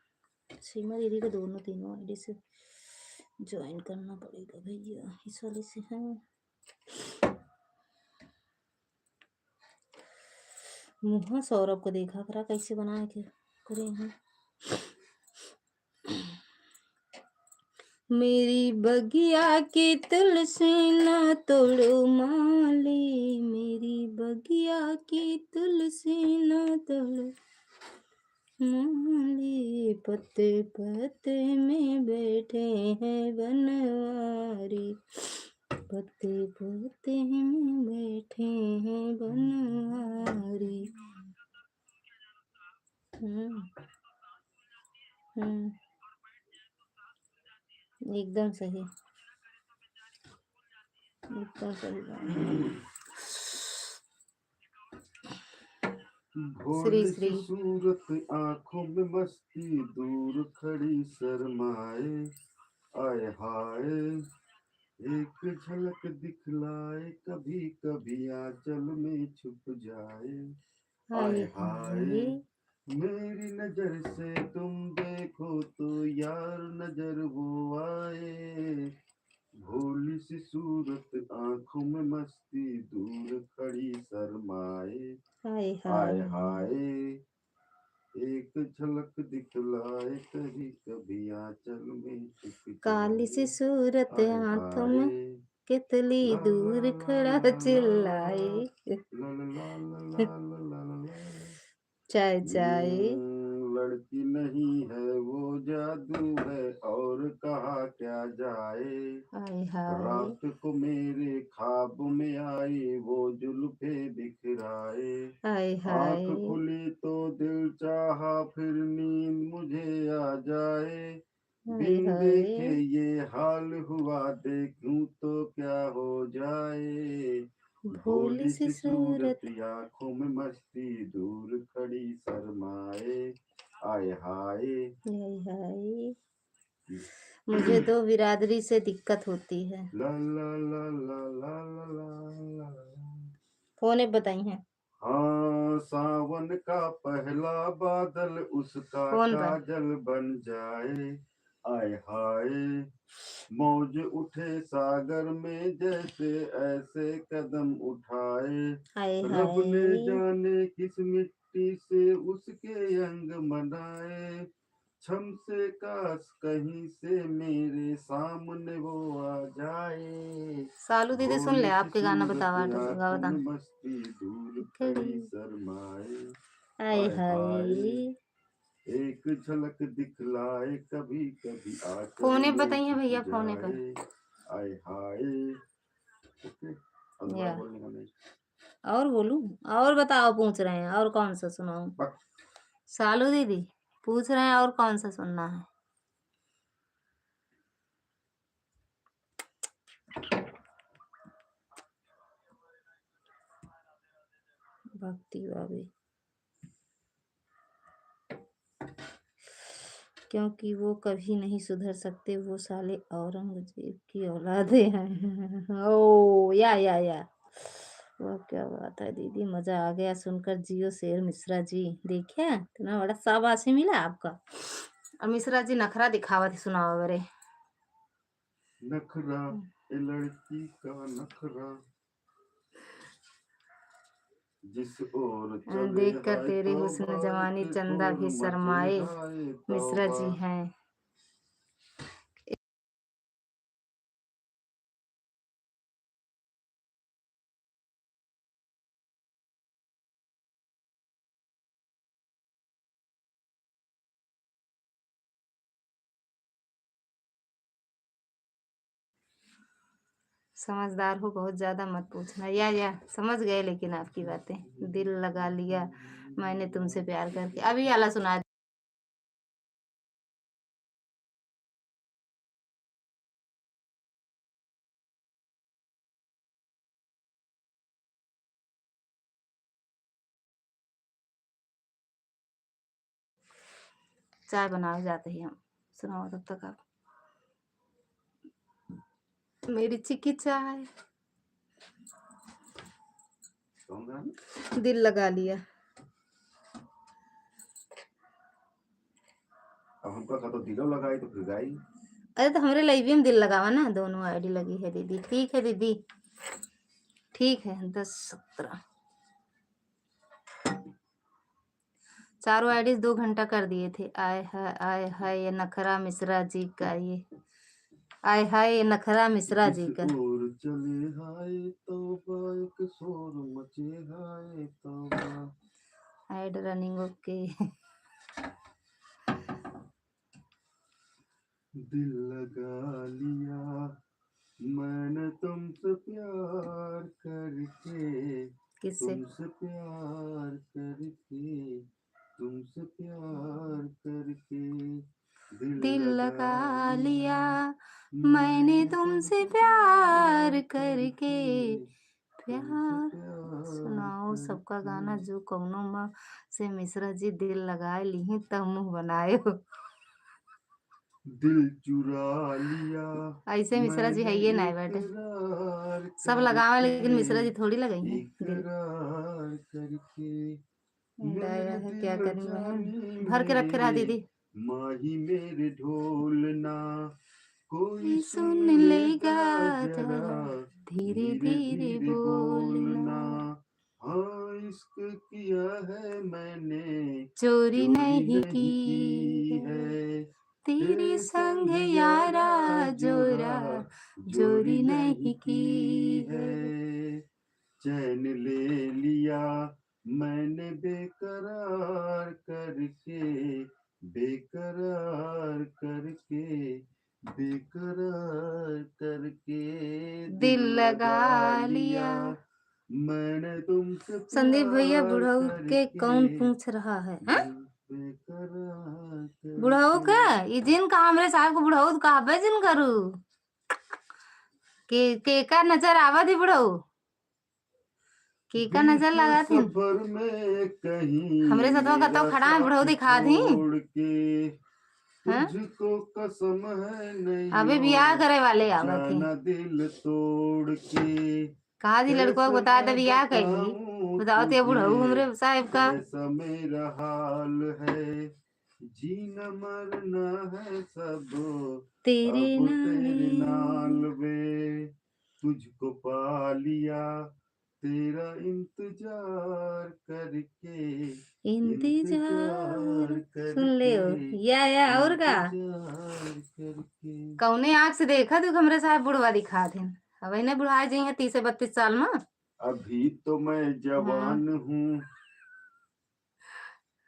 सीमा दीदी को दोनों तीनों आईडी से ज्वाइन करना पड़ेगा भैया, इस वाले से है। मुहा सौरभ को देखा करा कैसे बनाए के करे हैं। मेरी बगिया की तुलसी न तोड़ो माली, मेरी बगिया की तुलसी न तोड़ो माली, पत्ते पत्ते में बैठे हैं बनवारी, पत्ते पत्ते में बैठे हैं बनवारी। एकदम सही, एकदम सही बात। श्री भोली श्री सी सूरत आंखों में मस्ती दूर खड़ी शर्माए, आय हाय एक झलक दिखलाए, कभी कभी आंचल में छुप जाए, हाय आय हाय हाय। मेरी नजर से तुम देखो तो यार नजर वो आए, भोली सी सूरत आंखों में मस्ती दूर खड़ी शर्माए, हाय आय हाय। हाय एक झलक दिखलाए, कभी कभी आंचल में छुप काली सी जाए, सूरत आय आंखों हाय में कितली ला ला दूर ला खड़ा ला ला चिल्लाए। ला ला ला ला ला ला ला ला। चाय चाय। लड़की नहीं है वो जादू है और कहा क्या जाए, हाय हाय। रात को मेरे ख्वाब में आई वो जुल्फे बिखराए, हाय हाय। आंख खुली तो दिल चाहा फिर नींद मुझे आ जाए, हाय बिन देखे हाय। ये हाल हुआ देखूं तो क्या हो जाए, भोली भोली सी सी सूरत सूरत। आंखों में मस्ती दूर खड़ी शर्माए, आय हाय। हाय हाय। मुझे तो बिरादरी से दिक्कत होती है। ला ला ला ला ला ला ला ला। फोन बताई हैं हाँ सावन का पहला बादल उसका फोन पर। काजल बन जाए, आय हाय मौज उठे सागर में जैसे ऐसे कदम उठाए, हाय रब ने हाय। जाने किस मिट्टी से उसके अंग बनाए, छम से काश कहीं से मेरे सामने वो आ जाए, सालू दीदी सुन ले भोली सी आपके गाना सूरत बतावा आंखों गावता में मस्ती दूर खड़ी। खड़ी शर्माए, हाय आय हाय हाय। एक झलक दिखलाए, कभी कभी आंचल फोने में बताई हैं छुप भैया फोने पर। जाए, आय हाय। ओके अब दोबारा या बोलने का नहीं। और बोलूं? और बताओ, पूछ रहे हैं और कौन सा सुनाऊं? बक। सालू दीदी पूछ रहे हैं और कौन सा सुनना है। भक्ति भाभी, क्योंकि वो कभी नहीं सुधर सकते, वो साले औरंगजेब की औलादे हैं। ओ या वो क्या बात है दीदी, मजा आ गया सुनकर। जियो शेर मिश्रा जी, देखिए इतना बड़ा शाबाशी मिला आपका। और मिश्रा जी नखरा दिखावा थी, सुनाओ बरे। नखरा ए लड़की का नखरा, जिस ओर चले देख कर हाय तेरी तौबा हुस्न जवानी एक चंदा शोर भी मचे शर्माए। हाय मिश्रा तौबा। जी हैं। समझदार हो बहुत, ज्यादा मत पूछना। या समझ गए, लेकिन आपकी बातें दिल लगा लिया मैंने तुमसे प्यार करके। अभी आला सुना। चाय बनाओ जाते ही हम। सुनाओ तब तक आप। मेरी चिकी चाय कौन गाना? दिल लगा लिया। अब हमका तो दिलो लगाई तो फिर गाई। अरे तो हमारे लाइव में दिल लगावा ना, दोनों आईडी लगी है दीदी। ठीक है दीदी, ठीक है। 10-17 चारों आईडी 2 घंटा कर दिए थे। आय हाय ये नखरा मिश्रा जी का, ये आय हाय ये नखरा मिश्रा जी जिस का। ओर चले हाय तौबा, एक शोर मचे हाय तौबा। Add running okay. दिल लगा लिया मैंने तुमसे प्यार करके, किससे? तुमसे प्यार करके, तुमसे प्यार करके। दिल लगा लिया मैंने तुमसे प्यार करके। प्यार सुनाओ सबका गाना जो कौनो माँ से मिश्रा जी दिल लगाए ली तब मुंह बनाए हो। दिल चुरा लिया ऐसे मिश्रा जी है ये ना बैठे इकरार सब लगावे, लेकिन करके, मिश्रा जी थोड़ी लगाई हैं दिल। इकरार करके। डायरा मेरे है दिल क्या करी जानी बहन, भर के रखे रहा मेरे दीदी। माही मेरे ढोलना, कोई ये सुन सुन लेगा लेगा जरा, जरा धीरे धीरे धीरे धीरे बोलना। बोलना। हाँ इश्क किया है मैंने, चोरी चोरी नहीं नहीं की की है है, तेरे तेरे संग संग यारा यारा जोरा जोरा, जोरी जोरी नहीं नहीं की की है। है। चैन ले लिया मैंने बेकरार करके, बेकरार करके, बेकरार करके। दिल दिल लगा लगा लिया लिया। मैंने तुमसे संदीप भैया प्यार बुढ़ऊ के कौन करके, पूछ रहा है, हाँ? बेकरार बुढ़ऊ करके। का ये जिन का हमरे साहब को बुढ़ऊ कहा बे जिन करू के का नजर आवा थी बुढ़ऊ के नजर बीच लगा थी। सफर में कहीं हमरे साथ कब मेरा खड़ा है बुढ़ऊ साथ दिखा थी, छोड़ के, हाँ? तुझको कसम है नहीं अबे बियाह हो करे वाले आवा थे। जाना दिल तोड़ के। कहा थी लड़को को कैसे बता दे मैं बियाह कैली। बताऊं बताओ तो बुढ़ऊ तुझे हमरे साहब का। कैसा मेरा हाल है, जीना मरना है सब तेरे अब तेरे नाल नाल वे। तुझको पा लिया तेरा इंतजार करके, इंतजार इंतजार सुन ले हो करके, या और का इंतजार करके। कौने आंख से देखा तू हमरे साहब बुढ़वा दिखा थे। अब इन्हें बुढ़ा जाइए 30-32 साल में। अभी तो मैं हाँ जवान हूँ,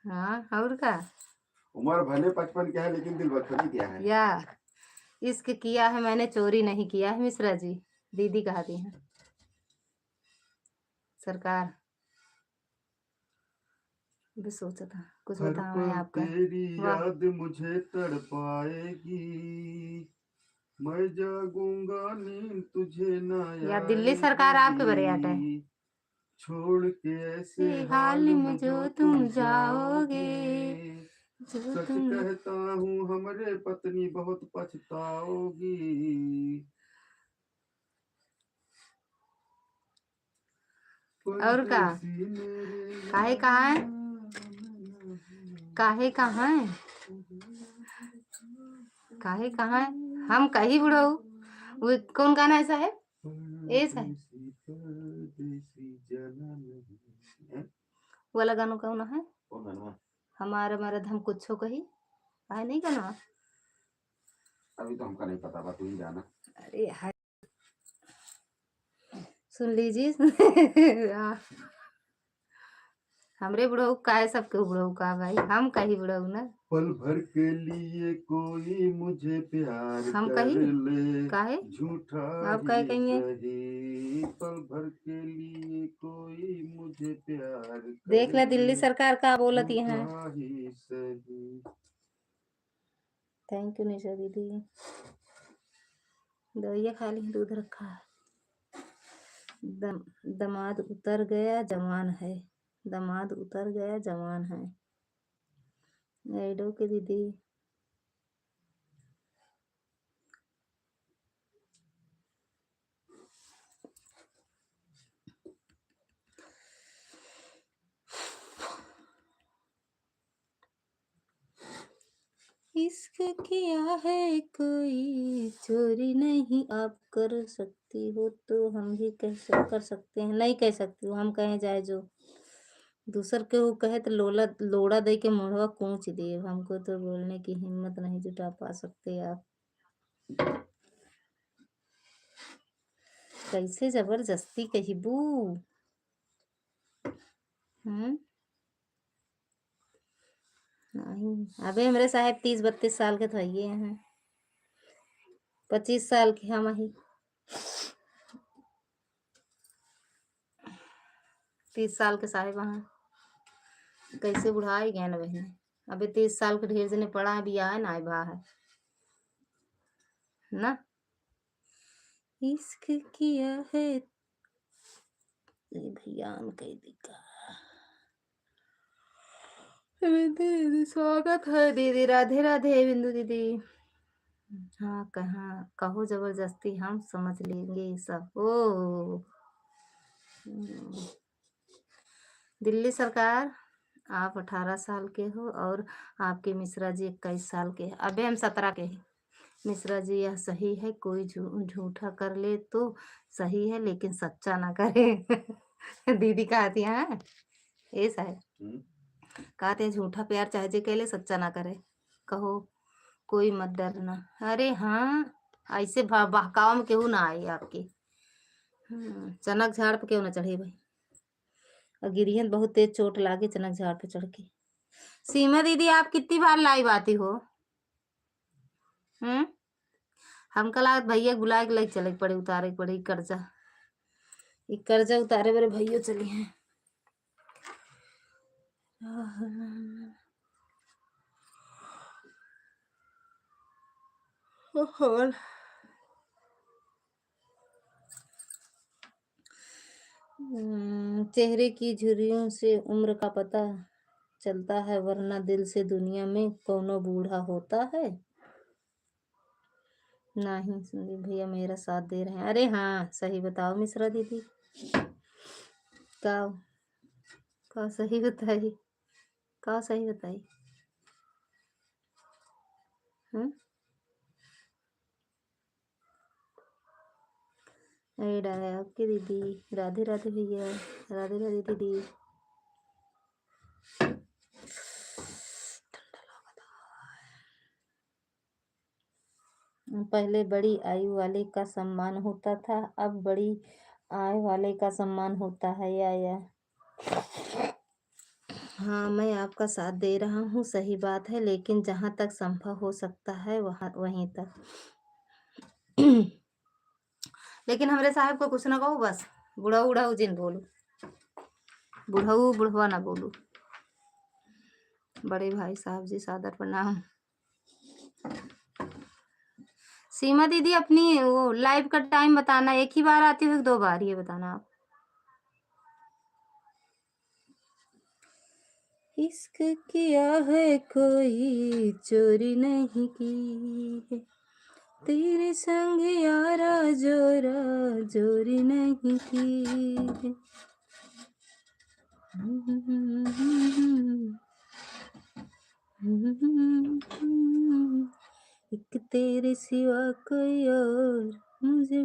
हाँ और का उम्र भले 55 का है लेकिन दिल बचपन ही क्या है। या इश्क किया है मैंने चोरी नहीं किया है मिश्रा जी, दीदी कहती हैं सरकार। भी सोचा था कुछ हर बताओ मैं पल आपका। तेरी वाह याद मुझे तड़पाएगी, मैं जागूंगा नींद तुझे ना या दिल्ली सरकार आपके बड़े आटा है। आएगी, छोड़ के ऐसे ऐसे हाल हाल में में जो जो तुम तुम जाओगे, जाओगे। जो सच तुम कहता हूँ हमरे पत्नी बहुत पछताओगी। और का परदेसी मेरे काहे कहाँ है, काहे कहाँ है, काहे कहाँ है। हम कहीं बुढ़ऊ वो कौन गाना ऐसा है, ऐसा है परदेसी परदेसी जाना नहीं है। वो वाला गाना कौन है। कौन गाना? हमारा मर्द हम कुछ कही काहे नहीं गाना। अभी तो हमका नहीं पता, बा तू ही जाना। अरे हाय सुन लीजिए। हमरे बुढ़ऊ का है सबके बुढ़ऊ का भाई, हम कहीं बुढ़ऊ ना। पल भर के लिए कोई मुझे प्यार हम कर कहीं ले, काहे झूठा आप कहे ही कहिए। सही। पल भर के लिए कोई मुझे प्यार देख कर ले ले, दिल्ली सरकार का बोलती है। झूठा ही सही। थैंक यू निशा दीदी। दवाइया खा ली दूध रखा है। दामाद उतर गया जवान है, दामाद उतर गया जवान है। ऐडो के दीदी इश्क किया है कोई चोरी नहीं, आप कर सकती हो तो हम भी कर सकते हैं। नहीं कह सकती हूँ, हम कहें जाए जो दूसर के वो कहे तो लोला लोड़ा दे के मुड़वा कूच दिए, हमको तो बोलने की हिम्मत नहीं जुटा पा सकते आप। कैसे जबरदस्ती कहिबू। हम्म नहीं, अबे हमरे साहब 30-32 साल के थइए हैं, 25 साल के हम ही 30 साल के साहेब हैं। कैसे बुढ़ाई गए न बहने। अबे 30 साल के ढेर जने पड़ा है, बिया है ना भा है ना। इश्क किया है भैया कह दिखा। दीदी स्वागत है दीदी, राधे राधे बिंदु दीदी। हाँ कहाँ कहो जबरदस्ती, हम समझ लेंगे ये सब। ओ दिल्ली सरकार, आप 18 साल के हो और आपके मिश्रा जी 21 साल के हैं। अबे हम 17 के हैं। मिश्रा जी यह सही है, कोई झूठा कर ले तो सही है लेकिन सच्चा ना करे। दीदी कहती हैं ऐसा है, कहते हैं झूठा प्यार चाहे जे कहले सच्चा ना करे। कहो कोई मत डरना। अरे हाँ, ऐसे बहकावा में केहू ना आए आपके। चनक झाड़ पे क्यों ना चढ़े भाई। और गिरिहन बहुत तेज चोट लागे चनक झाड़ पे चढ़ के। सीमा दीदी आप कितनी बार लाइव आती हो? हम कल आज भैया बुला के लग चले पड़े, उतारे पड़े कर्जा। ये कर्जा उतारे बड़े भैया चली हैं। और चेहरे की झुर्रियों से उम्र का पता चलता है, वरना दिल से दुनिया में कौनो बूढ़ा होता है। नहीं संदीप भैया मेरा साथ दे रहे हैं। अरे हाँ सही बताओ मिश्रा दीदी, का सही बताई, का सही बताई। एड आया आपकी दीदी। राधे राधे भैया, राधे राधे दीदी। पहले बड़ी आयु वाले का सम्मान होता था, अब बड़ी आय वाले का सम्मान होता है। या हाँ मैं आपका साथ दे रहा हूँ, सही बात है, लेकिन जहाँ तक संभव हो सकता है वहाँ वहीं तक। लेकिन हमारे साहब को कुछ ना कहो, बस बुढ़ाऊ उड़ाऊ जिन बोलो, बुढ़ाऊ बुढ़वा ना बोलो। बड़े भाई साहब जी सादर प्रणाम। सीमा दीदी अपनी वो लाइव का टाइम बताना, एक ही बार आती हो 2 बार, ये बताना आप। इश्क किया है कोई चोरी नहीं की है, तेरे संग यारा जोरा जोरी नहीं की है। एक तेरे सिवा कोई और मुझे।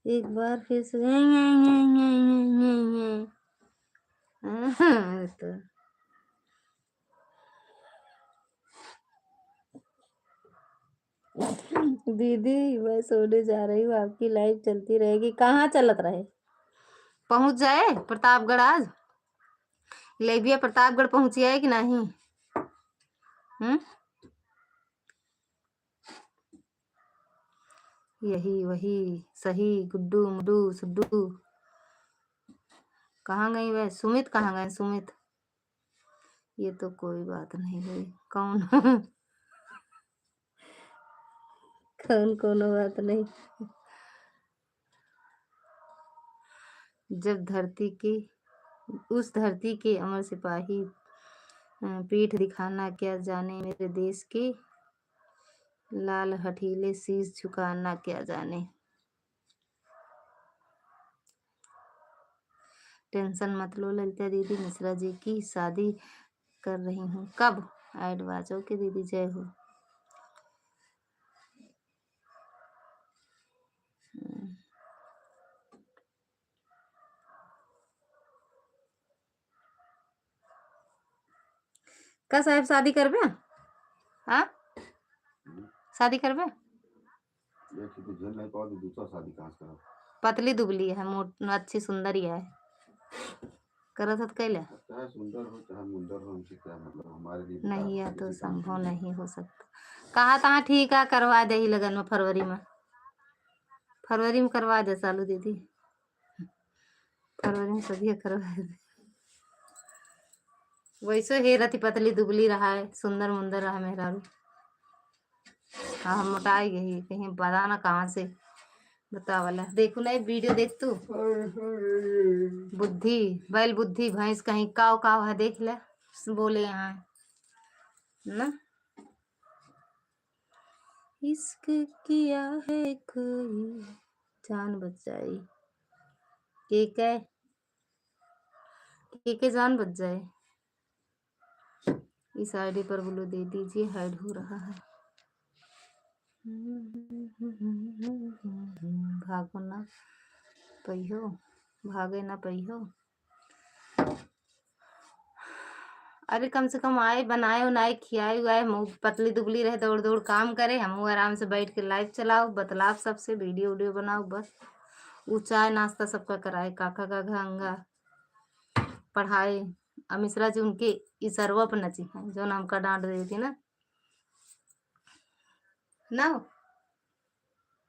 एक बार फिर से तो दीदी मैं सोने जा रही हूँ, आपकी लाइव चलती रहेगी। कहाँ चलत रहे? पहुंच जाए प्रतापगढ़ आज? लेबिया प्रतापगढ़ पहुंची है कि नहीं? यही वही सही गुड्डू मुड्डू सुड्डू। कहाँ गई वह सुमित? कहाँ गए सुमित? ये तो कोई बात नहीं हुई। कौन? कौन कोनो बात नहीं। जब धरती की उस धरती के अमर सिपाही पीठ दिखाना क्या जाने, मेरे देश के लाल हठीले शीश झुकाना क्या जाने। टेंशन मत लो ललिता दीदी, मिश्रा जी की शादी कर रही हूँ। कब ऐड बाजो के दीदी जय हो। का साहब शादी करबे? हाँ शादी करबे? देखी तो झेल नहीं पाओ तो दूसरा शादी कहाँ से करो। पतली दुबली है, अच्छी सुंदरी है, करत हत कैले चाहे सुंदर हो चाहे मुंदर हो, हमसे क्या मतलब, हमारे लिए नहीं है किसी तो काम संभव की नहीं। नहीं हो सकता। कहा तहाँ ठीक है, करवा दे ही लगन में, फरवरी में करवा दे सालू दीदी, फरवरी में सदिया करवा दे। वैसे हे रती पतली दुबली रहा है, सुंदर मुंदर रहा मेहरारू। हाँ हम मोटाई गई कहीं बताना कहाँ से बतावला। देखू ना वीडियो देख तू, बुद्धि बैल बुद्धि भैंस कहीं काव काव है, देख ले बोले यहाँ ना। इश्क किया है कोई जान बचाई, के जान बच जाए। इस आईडी पर बोलो दे दीजिए, हाइड हो रहा है। भागो ना पहियो, भागे ना पहियो। अरे कम से कम आए बनाए उनाए खियाए उआए, मुँह पतली दुबली रहे, दौड़ दौड़ काम करे, हम आराम से बैठ के लाइव चलाओ, बतलाव सबसे वीडियो वीडियो बनाओ बस। वो चाय नाश्ता सबका कराए, काका का अंगा पढ़ाए। मिश्रा जी उनके इसरवा पर नची है, जो नाम का डांट रही थी ना ना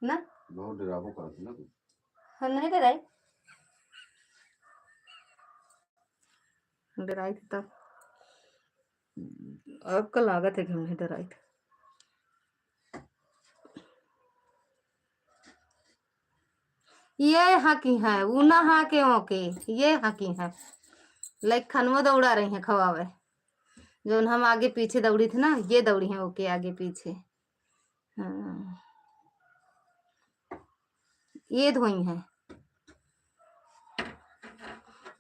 ना बहुत डरावो करती ना तू। हम नहीं डराई, डराई थी तब, आपका लागत है कि हम नहीं डराई थी। ये हकी है वो ना हा के ओके, ये हकी है लाइक खनवो दौड़ा रही है खवावे, जो हम आगे पीछे दौड़ी थी ना, ये दौड़ी है ओके आगे पीछे। हाँ ये धोई है,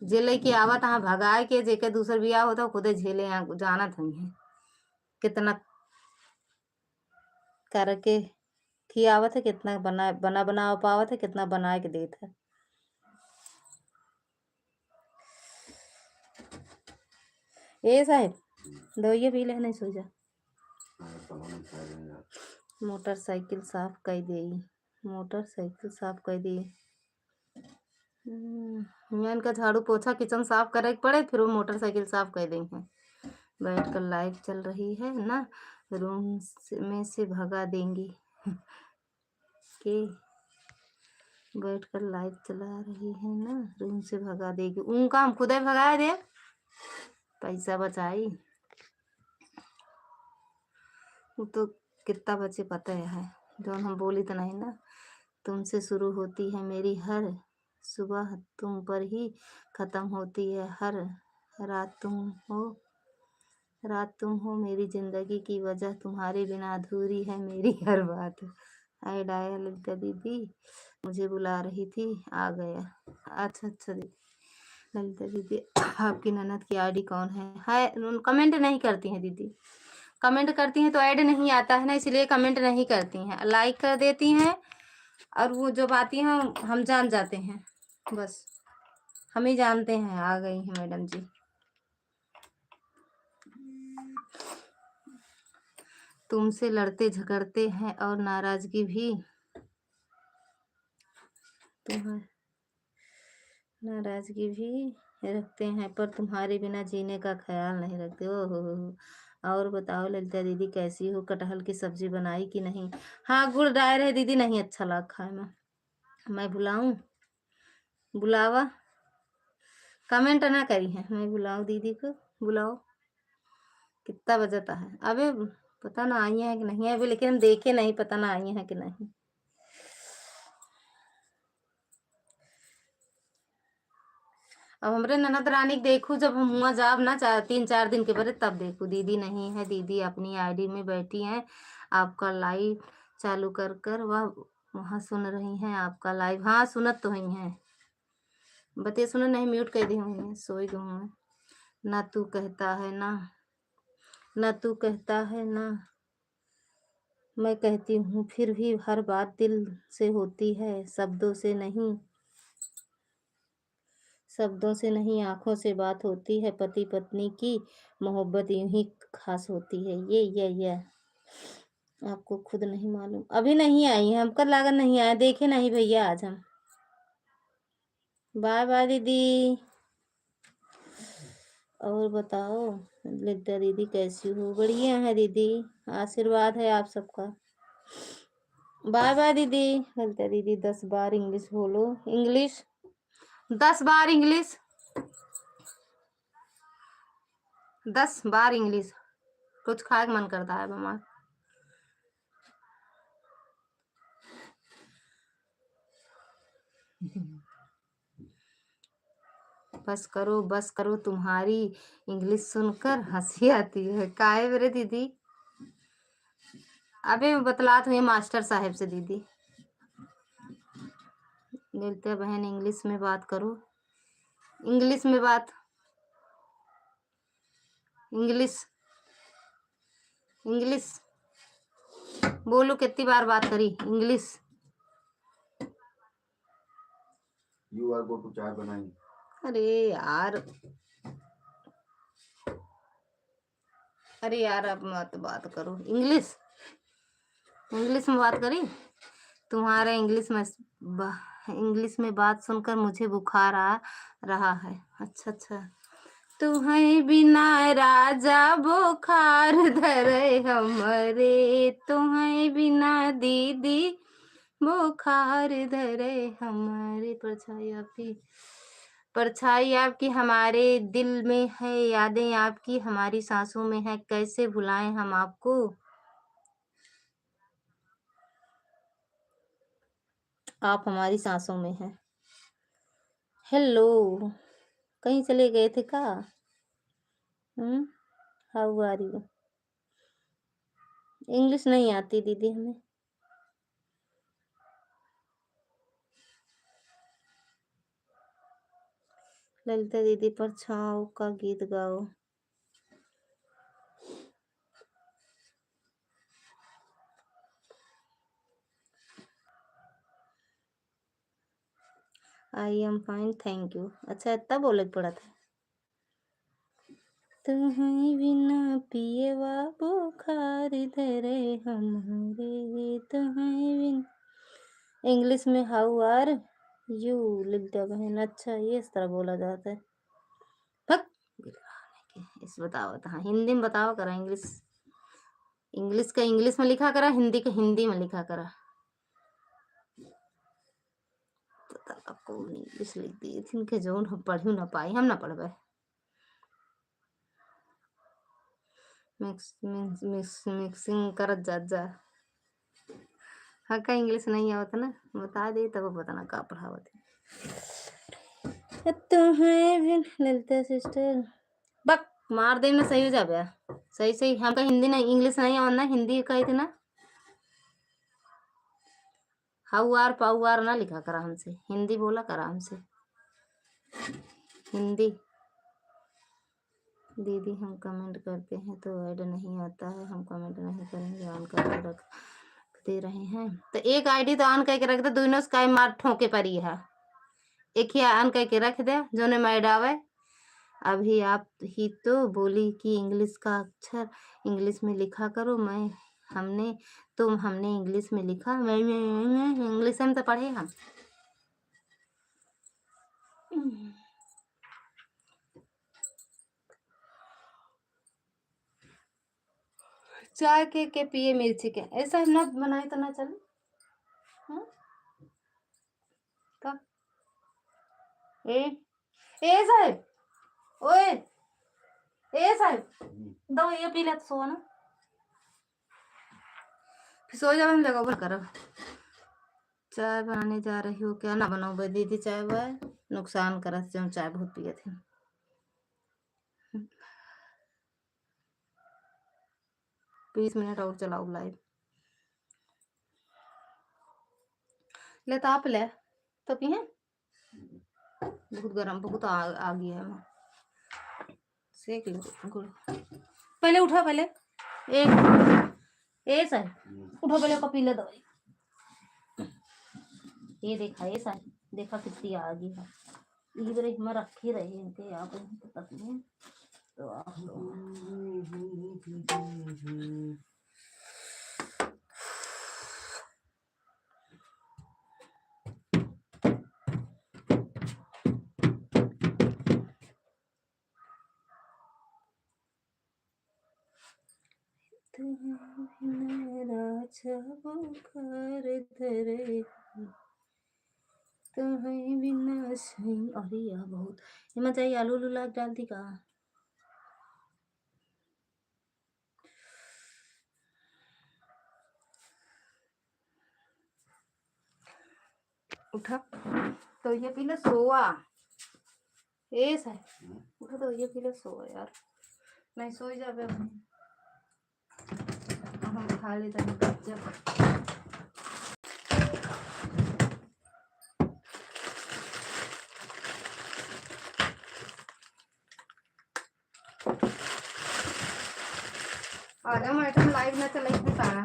जे लेके आवत हाँ भगाए के, जेके दूसर बियाह होता खुदे झेले यहाँ जानत हुई है, कितना करके खियावत है, कितना बना पावत है, कितना बना के देत है। ए साहब दवाइया पी ले, नहीं सो जा। मोटरसाइकिल साफ कर दे, मोटरसाइकिल साफ कर दे। इनका झाड़ू पोछा किचन साफ करे के पड़े, फिर वो मोटरसाइकिल साफ कर देंगे। बैठ कर लाइव चल रही है ना, रूम में से भगा देंगी के, बैठ कर लाइव चला रही है ना, रूम से भगा देगी। उनका हम खुद ही भगा दे, पैसा बचाई। वो तो कितना बचे पता है, जो हम बोली तो नहीं ना। तुमसे शुरू होती है मेरी हर सुबह, तुम पर ही खत्म होती है हर रात। तुम हो मेरी जिंदगी की वजह, तुम्हारे बिना अधूरी है मेरी हर बात। आए डाया ललिता दीदी मुझे बुला रही थी, आ गया। अच्छा दीदी, ललिता दीदी आपकी ननद की आईडी कौन है? कमेंट नहीं करती हैं दीदी, कमेंट करती हैं तो ऐड नहीं आता है ना, इसलिए कमेंट नहीं करती हैं, लाइक कर देती हैं, और वो जब आती हैं हम जान जाते हैं, बस हम ही जानते हैं आ गई हैं मैडम जी। तुमसे लड़ते झगड़ते हैं और नाराजगी भी रखते हैं, पर तुम्हारे बिना जीने का ख्याल नहीं रखते। ओहो। और बताओ ललिता दीदी कैसी हो, कटहल की सब्जी बनाई कि नहीं? हाँ गुड़ डायर है दीदी, नहीं अच्छा लगा खाए में। मैं बुलाऊं? बुलावा कमेंट ना करी है, मैं बुलाऊं दीदी को? बुलाओ। कितना बजता है अबे? पता ना आई है कि नहीं है अभी, लेकिन हम देखे नहीं, पता ना आई है कि नहीं। अब हमरे ननद रानी देखू, जब हम हुआ जाब ना 3-4 दिन के बाद तब देखू। दीदी नहीं है, दीदी अपनी आईडी में बैठी हैं, आपका लाइव चालू कर कर वह वहाँ सुन रही हैं आपका लाइव। हाँ सुनत तो ही हैं, बते सुन नहीं, म्यूट कर दी हुई है, सोई गई मैं ना। तू कहता है ना ना तू कहता है ना मैं कहती हूँ, फिर भी हर बात दिल से होती है, शब्दों से नहीं आंखों से बात होती है। पति पत्नी की मोहब्बत यूं ही खास होती है। ये आपको खुद नहीं मालूम? अभी नहीं आई है, हमको लागत नहीं आया, देखे नहीं भैया आज हम। बाय बाय दीदी। और बताओ ललिता दीदी कैसी हो? बढ़िया है दीदी, आशीर्वाद है आप सबका। बाय बाय दीदी। ललिता दीदी 10 बार इंग्लिश बोलो। इंग्लिश 10 बार इंग्लिश, 10 बार इंग्लिश। कुछ खाए का मन करता है बीमार। बस करो, तुम्हारी इंग्लिश सुनकर हंसी आती है। काहे मेरे दीदी? अबे मैं बतलात हुई मास्टर साहब से दीदी। ललिता बहन इंग्लिश में बात करो, इंग्लिश में बात, इंग्लिश इंग्लिश बोलो। कितनी बार बात करी English? You are go to चाय बनाई। अरे यार अब मत बात करो इंग्लिश। इंग्लिश में बात करी। तुम्हारे इंग्लिश में बात सुनकर मुझे बुखार आ रहा है। अच्छा, तुम्हें बिना राजा बुखार धरे हमरे, तुम्हें बिना दीदी बुखार धरे हमारे। परछाई आपकी हमारे दिल में है, यादें आपकी हमारी सांसों में है, कैसे भुलाएं हम आपको। आप हमारी सांसों में हैं। हेलो, कहीं चले गए थे का? How are you? इंग्लिश नहीं आती दीदी हमें। ललिता दीदी परछाओं का गीत गाओ। I am fine thank you. अच्छा इतना बोले पड़ा था। तुम्हें बिना पिए वा बुखार धरे हमारे, तुम्हें बिना। इंग्लिश में हाउ आर यू ललिता बहन। अच्छा ये इस तरह बोला जाता है। इस बताओ हाँ, हिंदी में बताओ करा। इंग्लिश का इंग्लिश में लिखा करा, हिंदी का हिंदी में लिखा करा। आपको इंग्लिश लिख दी थी इनके जो हम पढ़ू ना पाई, हम ना पढ़बे। मिक्सिंग करत जा। हाँ का इंग्लिश नहीं आवत ना बता दे तब बताना का पढ़ावत है। तुम्हें भी ललिता सिस्टर बक मार दे में सही हो जाबे। सही हमका हिंदी नहीं इंग्लिश नहीं आवत ना, हिंदी कही थी ना। हाउ आर पाउ आर ना लिखा करा हमसे, हिंदी बोला करा हमसे हिंदी। दीदी हम कमेंट करते हैं तो ऐड नहीं आता है, हम कमेंट नहीं करेंगे, ऑन करके रख दे रहे हैं। तो एक आईडी तो ऑन करके रख दे, दोनों स्काई मार ठोके परी है। एक ही ऑन करके रख दे जो ने मैड आवे। अभी आप ही तो बोली कि इंग्लिश का अक्षर इंग्लिश में लिखा करो। हमने इंग्लिश में लिखा। मैं इंग्लिश में तो पढ़े हम। चाय के पिए मिर्ची के ऐसा ना बनाए तो ना चले। हाँ? कब ए साहब ओए ए साहब दो ये पी ले तो सो ना, फिर सो जाओ। हम जगह पर करो। चाय बनाने जा रही हो क्या? ना बनाओ भाई दीदी, चाय वाय नुकसान करत से। हम चाय बहुत पिए थे। 20 मिनट और चलाओ लाइव। ले तो आप ले तो पिए। बहुत गर्म बहुत आ गया है। सेक लो गुड़। पहले उठो पहले। एक ऐसा है, उठो पहले को पी ले दवाई। ये देखा ऐसा है, देखा कितनी आ गई है। इधर एक में रखी रही इनके यहाँ पे पता नहीं तो आप बिना सही। अरे यार बहुत हिम्मत चाहिए। आलू उलू लाग डालती का उठा तो ये पी ले सोआ। ऐसा है, उठा तो ये पी ले सोआ यार। नहीं सो जावे अपने हम खा लेते हैं जब। आजा मैडम लाइव ना चला इतने सारा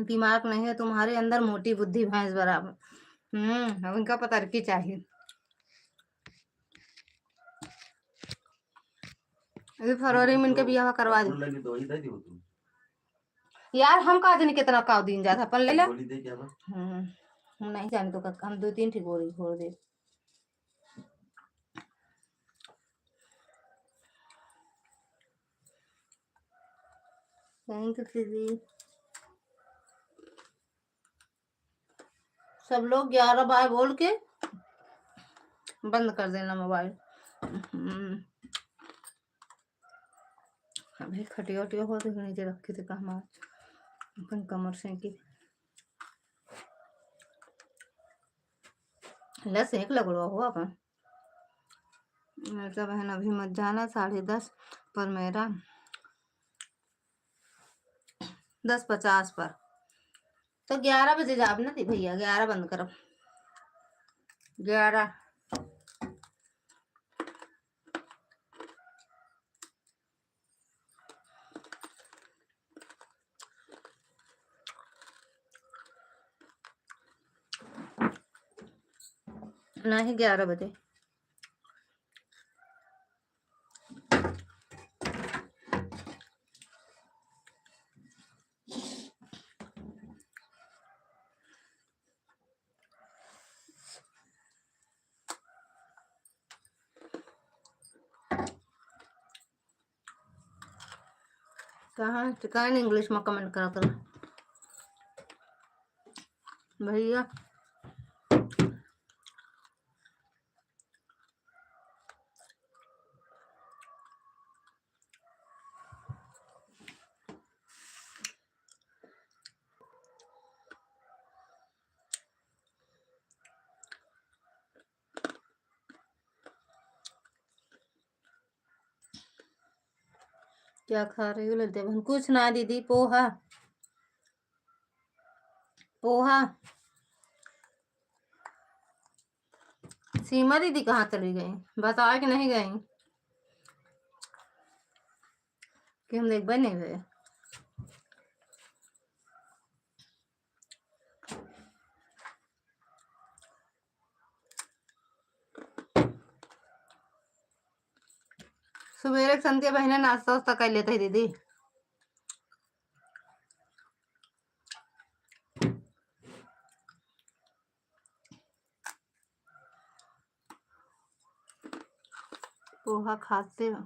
दिमाग नहीं है तुम्हारे अंदर, मोटी बुद्धि भैंस बराबर। अब इनका पतरकी चाहिए। अभी फरवरी में इनके बियाह करवा दे लगी दवाई दे दी हो तुम यार। हम का जाने कितना काव दिन जाता अपन ले ले। गोली दे क्या बा हम नहीं जाने तो हम 2-3 ठीक गोली छोड़ दे। थैंक यू दीदी। सब लोग 11 बार बोल के बंद कर देना मोबाइल। अभी खटिया उटिया हो तो नीचे रखी थी कहाँ अपन कमर से की लस एक लगवा हुआ अपन। मेरा बहन अभी मत जाना 10:30 पर मेरा 10:50 पर तो 11 बजे जाब ना थी भैया। 11 बंद करो 11। नहीं 11 बजे। कहाँ इंग्लिश में कमेंट करा करो भैया। क्या खा रही हो ललिता बहन? कुछ ना दीदी, पोहा पोहा। सीमा दीदी कहाँ चली गई? बता कि नहीं गई कि हम देख नहीं गए। सवेरे संध्या बहने नाश्ता वास्ता कर लेते है दीदी। पोहा खाते हो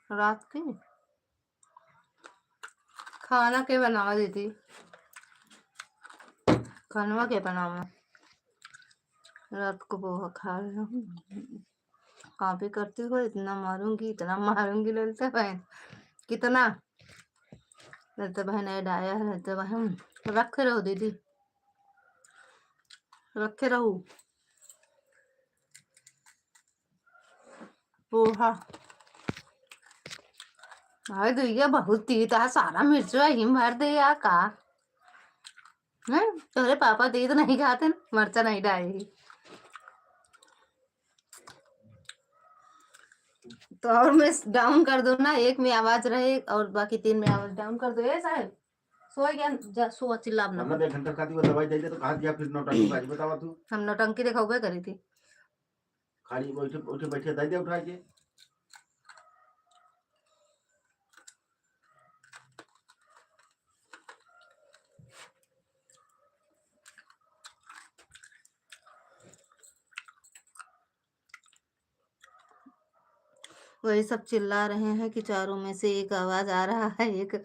रात के? खाना के बनावा दीदी? खानवा के बनावा? रात को पोहा खा रहे हो? कॉपी करती हो? इतना मारूंगी ललिता बहन। कितना ललिता बहन ऐड आया है। ललिता बहन रखे रहो दीदी, रखे रहो। पोहा अरे भैया बहुत तीत है, सारा मिर्च ही मार दे या का है? तोरे पापा तीत नहीं खाते, मर्चा नहीं डालेगी। तो और मैं डाउन कर दो ना, एक में आवाज रहे और बाकी 3 में आवाज डाउन कर दो। ए साहब सो गया, जा सो, चिल्ला ना। वरना 1 घंटा खाती वो दवाई दे दे तो कहा दिया फिर नौटंकी बाजी बतावा तू। हम नौटंकी दिखाओगे करी थी। खाली बैठे बैठे बैठे दे दे उठा के। वही सब चिल्ला रहे हैं कि चारों में से एक आवाज आ रहा है, एक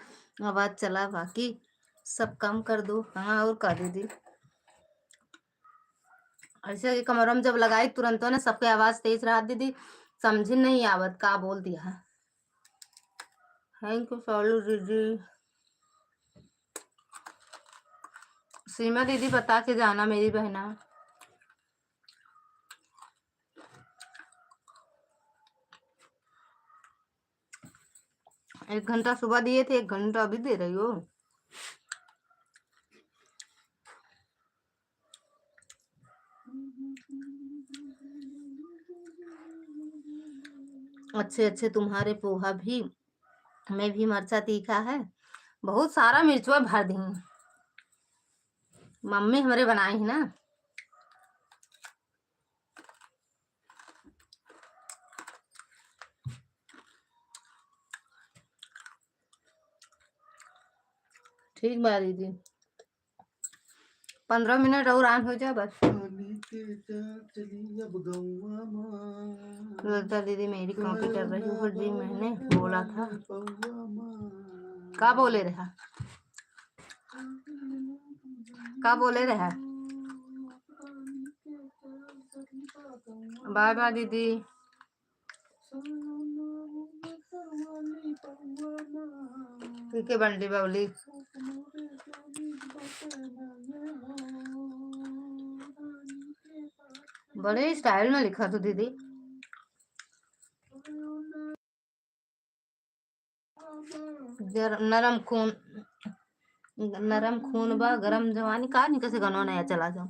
आवाज चला, बाकी सब कम कर दो। हाँ और का दीदी, ऐसे कि कमरम जब लगाई तुरंत ने सबके आवाज तेज रहा दीदी, समझी नहीं आवत का बोल दिया है। थैंक यू सोलू दीदी। सीमा दीदी बता के जाना मेरी बहना। एक घंटा सुबह दिए थे, 1 घंटा अभी दे रही हो। अच्छे अच्छे तुम्हारे पोहा भी में भी मरचा तीखा है, बहुत सारा मिर्चवा भर दी। मम्मी हमारे बनाई है ना। ठीक बा दीदी, 15 मिनट और ऑन हो जाए बस। पानी के चाल चली अब गौवा माँ, ललिता दीदी मेरी कॉपी कर रही हो जी, मैंने बोला था। पौवा माँ। का बोले रहा, का बोले रहा। बाय बाय दीदी। ठीक है बंडी बावली। बड़े स्टाइल में लिखा तो दीदी। नरम खून, नरम खून बा गरम जवानी, का नहीं कैसे गाना नया चला जाऊं।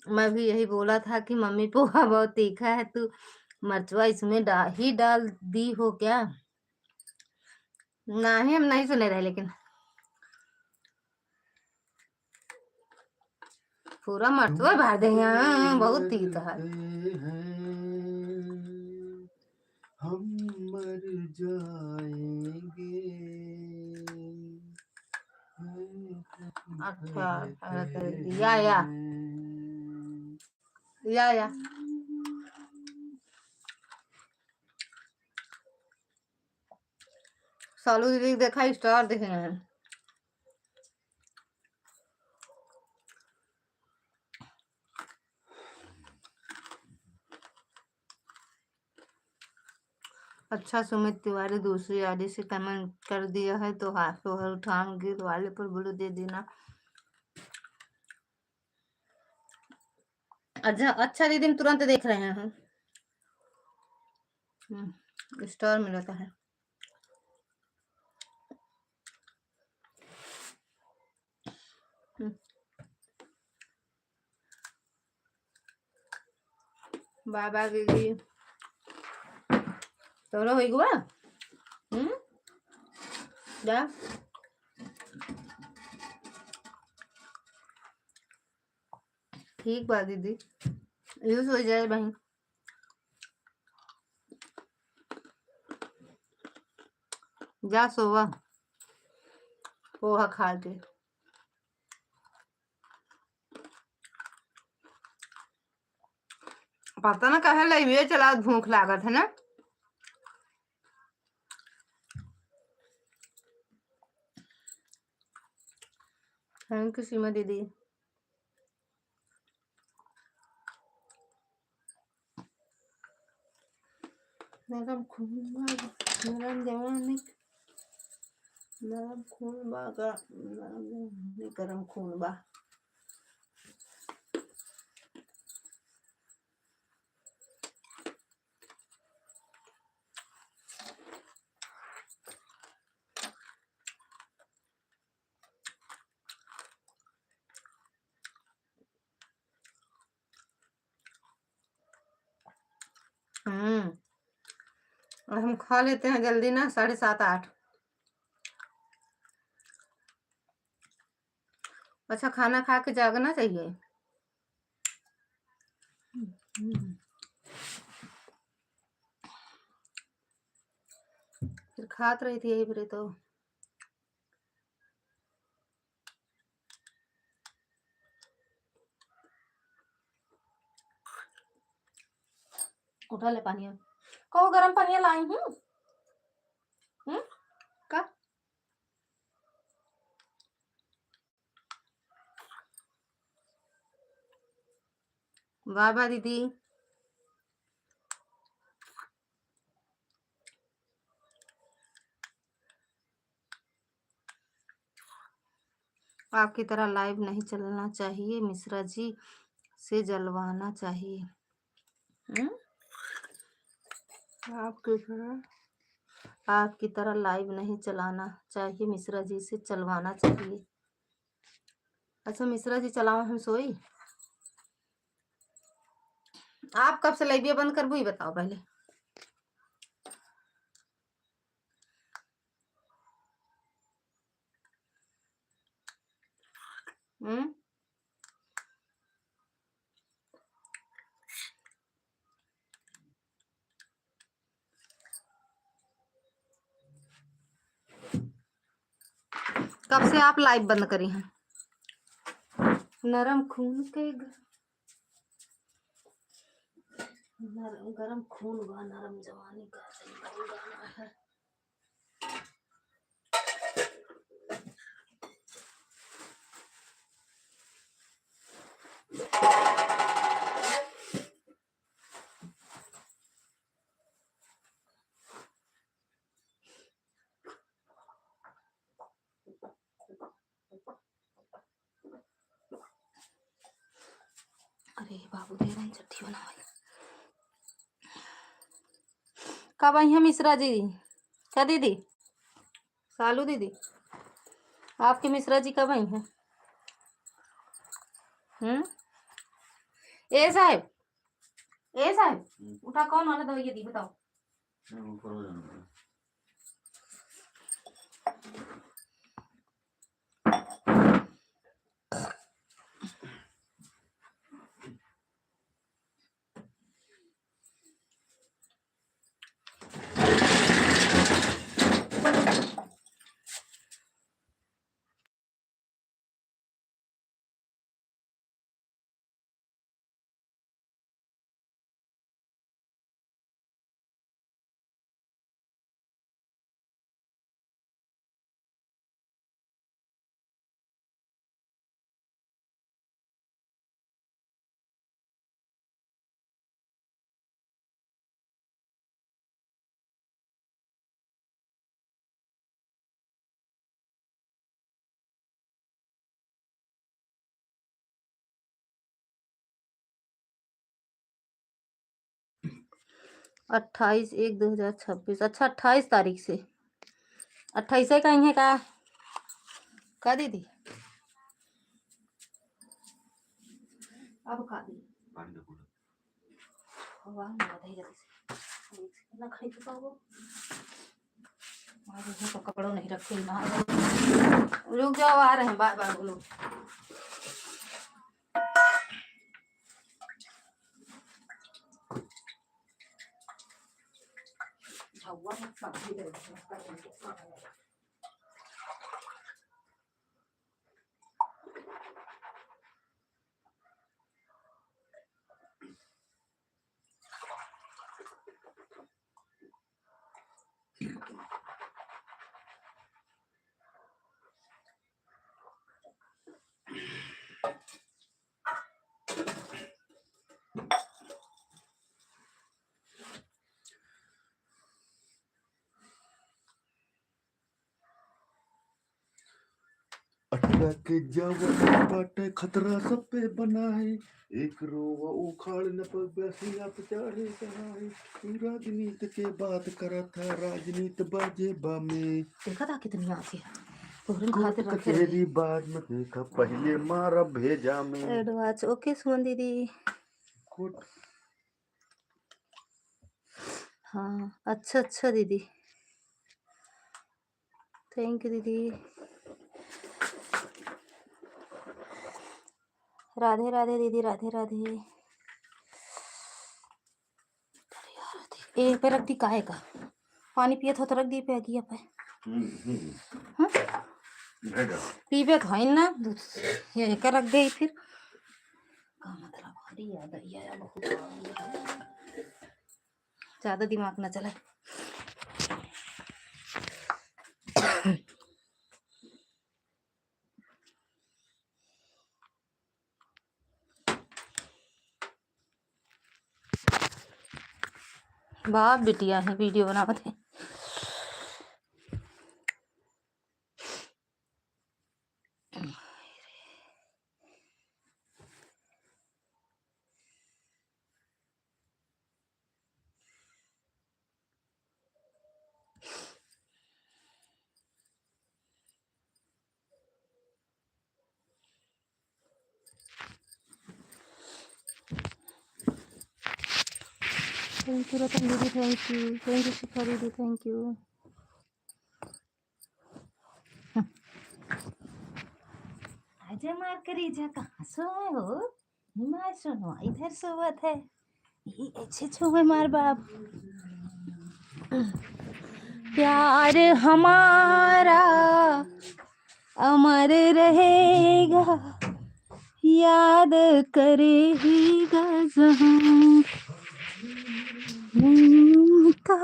मैं भी यही बोला था कि मम्मी पोहा बहुत तीखा है, तू मरचवा इसमें डाल दी हो क्या। नहीं हम नहीं सुने रहे, लेकिन पूरा मरचवा भर देंगे। बहुत तीखा है। हम मर जाएंगे। अच्छा या सालू दीदी देखा स्टार दिख रहे हैं। अच्छा सुमित तिवारी दूसरी आईडी से कमेंट कर दिया है तो हाथ तो उठाऊंगी, तो वाले पर ब्लू दे देना। अच्छा दीदी हम तुरंत देख रहे हैं। स्टार मिलता है। बाय बाय दीदी। चलो हो गया। जा ठीक बा दीदी, यूज हो जाए बहन। जा सोवा, पोहा खा के। पता ना कहे लाइवे चला, भूख लागत है ना। थैंक यू सीमा दीदी। नरम खून नरम जवानी, नरम खून बा गरम खून बा। और हम खा लेते हैं जल्दी ना 7:30 8। अच्छा खाना खा के जागना चाहिए। फिर खात रही थी यही फिर तो। उठा ले पानी कहो गरम पानी लाई हूँ। का वाह वाह दीदी। आपकी तरह लाइव नहीं चलना चाहिए, मिश्रा जी से जलवाना चाहिए। आपकी तरह लाइव नहीं चलाना चाहिए, मिश्रा जी से चलवाना चाहिए। अच्छा मिश्रा जी चलाओ हम सोई। आप कब से लाइव बंद कर ही बताओ पहले। कब से आप लाइव बंद करी हैं? नरम खून के गरम खून व नरम जवानी का सही गाना है। अरे बाबू दे रहे चट्टी बना कब आई है मिश्रा जी? क्या दीदी? सालू दीदी आपके मिश्रा जी कब आई हैं? ए साहब उठा कौन वाला दवाई दी बताओ। अट्ठाईस 1/2026। अच्छा 28 तारीख से 28 कहीं है का दीदी? अब खा दी तो कपड़ों नहीं रखे ना। रुक जाओ आ रहे हैं बार बार बोलो। अटका के जवान बाटे खतरा सब पे बना है, एक रोवा उखाड़ न पर बसिया पे चढ़े कहाई। राजनीति के बात करा था, राजनीति बाजे बामे। देखा था कितनी आती है पूरन कोर्ट खातिर रखे कचहरी बाद में देखा, पहले मारा भेजा में। एडवांस ओके सुमन दीदी। कोर्ट हाँ, अच्छा, अच्छा दीदी। थैंक यू दीदी। राधे राधे दीदी, राधे राधे। ए पे रख दी काहे का? पानी पियत हो तो रख दी पे अगिया पे। हाँ? भेजा पीबे तो है ना, ये कर रख दे फिर। का मतलब हरी याद आई है बहुत। ज्यादा दिमाग ना चले। बाप बिटिया है वीडियो बनावत है। थैंक यू रतन दीदी, थैंक यू शिखा दीदी, थैंक यू। अजय मार करी जा कहाँ सोए हो? मार सुनो इधर सोवत है। ये अच्छे छुए मार बाप। प्यार हमारा अमर रहेगा, याद करेगा जहाँ का।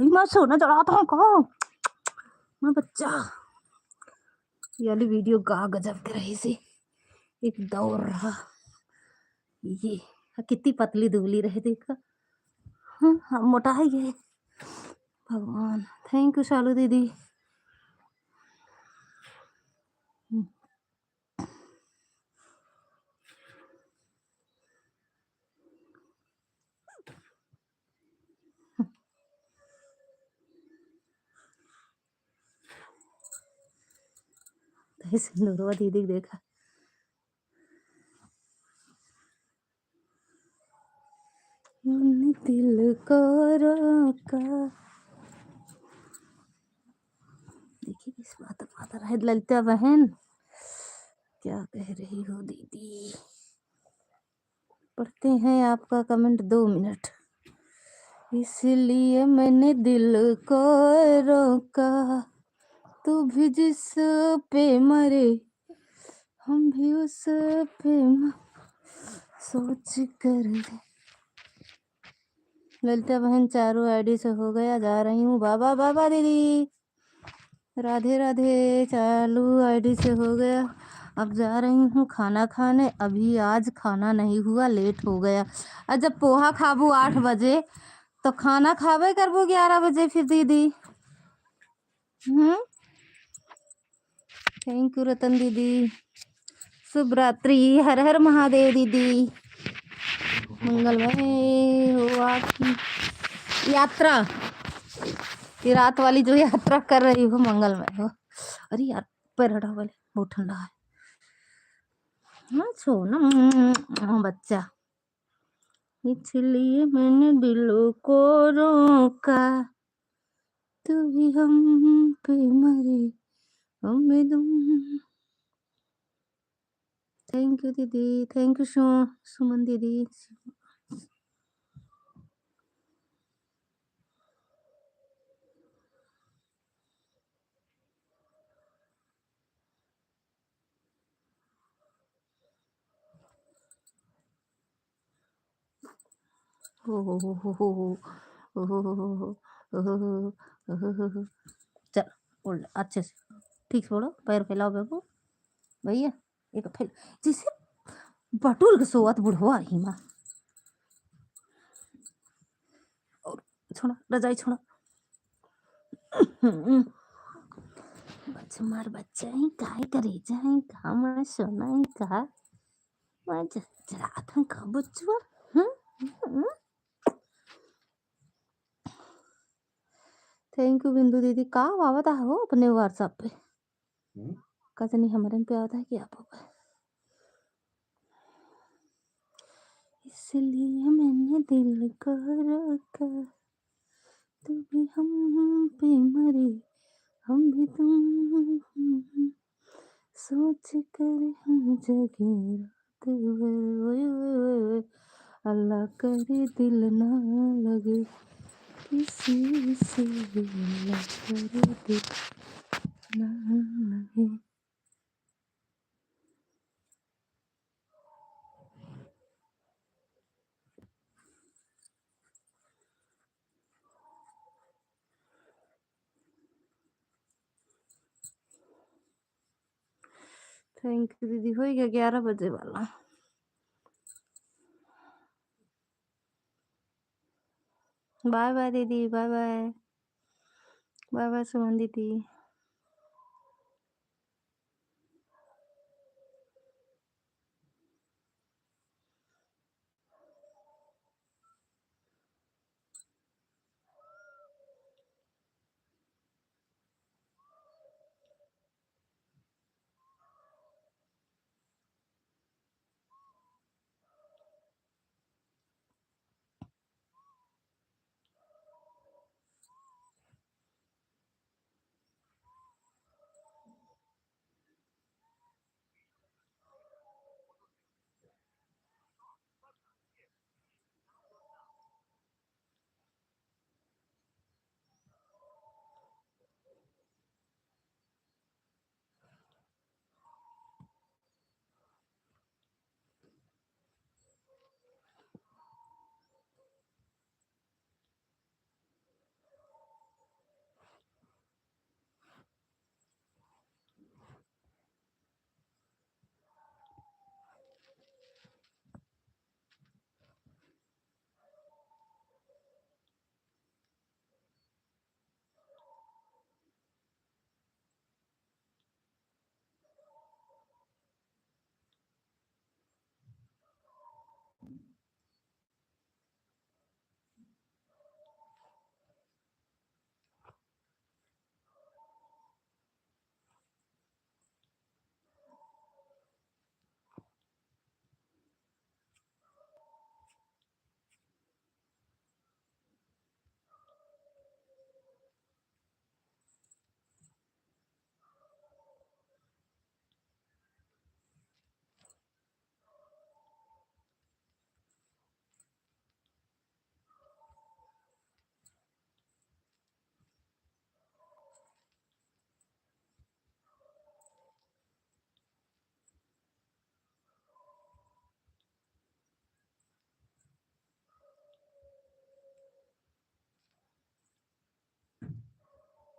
मैं सोना चढ़ाता हूँ कहो मैं बच्चा। ये वाली वीडियो गा गजब के रही सी। एक दौड़ रहा ये कितनी पतली दुबली रहे देखा। हाँ मोटा है ये भगवान। थैंक यू शालू दीदी। सिंदूरवा दीदी देखा। दिल को रोका। देखिए किस बात है ललिता बहन क्या कह रही हो दीदी। पढ़ते हैं आपका कमेंट 2 मिनट। इसलिए मैंने दिल को रोका, तू भी जिस पे मरे हम भी उस पे सोच कर दे। ललिता बहन चारों आईडी से हो गया, जा रही हूँ। बाबा बाबा दीदी राधे राधे। चालू आईडी से हो गया, अब जा रही हूँ खाना खाने। अभी आज खाना नहीं हुआ, लेट हो गया। और जब पोहा खाबू 8 बजे तो खाना खावे करबू 11 बजे फिर दीदी। थैंक यू रतन दीदी। शुभ रात्रि। हर हर महादेव दीदी। मंगलमय हो आपकी यात्रा। ये रात वाली जो यात्रा कर रही हो मंगलमय हो। अरे यार पैर हटा वाले बहुत ठंडा है। हाँ छो ना बच्चा। इसलिए मैंने दिलों को रोका, तू भी हम पे मरे हमें तुम। थैंक यू दीदी। थैंक यू सुमन दीदी। हो हो हो हो हो हो हो हो हो हो हो हो। चल उल्टा अच्छे से ठीक से बोलो। पैर फैलाओ बाबू भैया। एक फैल जिसे बटुल के सोवत बुढ़वा ही माँ। और छोड़ा रजाई छोड़ा। बच्चा मार बच्चा ही काय करे जाए कहा मैं सोना ही कहा मैं जरा था कहा बच्चुआ। थैंक यू बिंदु दीदी। का आवता हो अपने व्हाट्सएप पे कजनी हमारे पे आता है कि आप इसलिए मैंने दिल को रोका। तू भी हम पे मरे, हम भी तुम, सोच कर हम जगे रात भर। ओए ओए ओए ओए, अल्लाह करे दिल ना लगे किसी से, अल्लाह करे दिल ना लगे। थैंक यू दीदी, हो गया 11 बजे वाला। बाय बाय दीदी, बाय बाय, बाय बाय सुमन दीदी।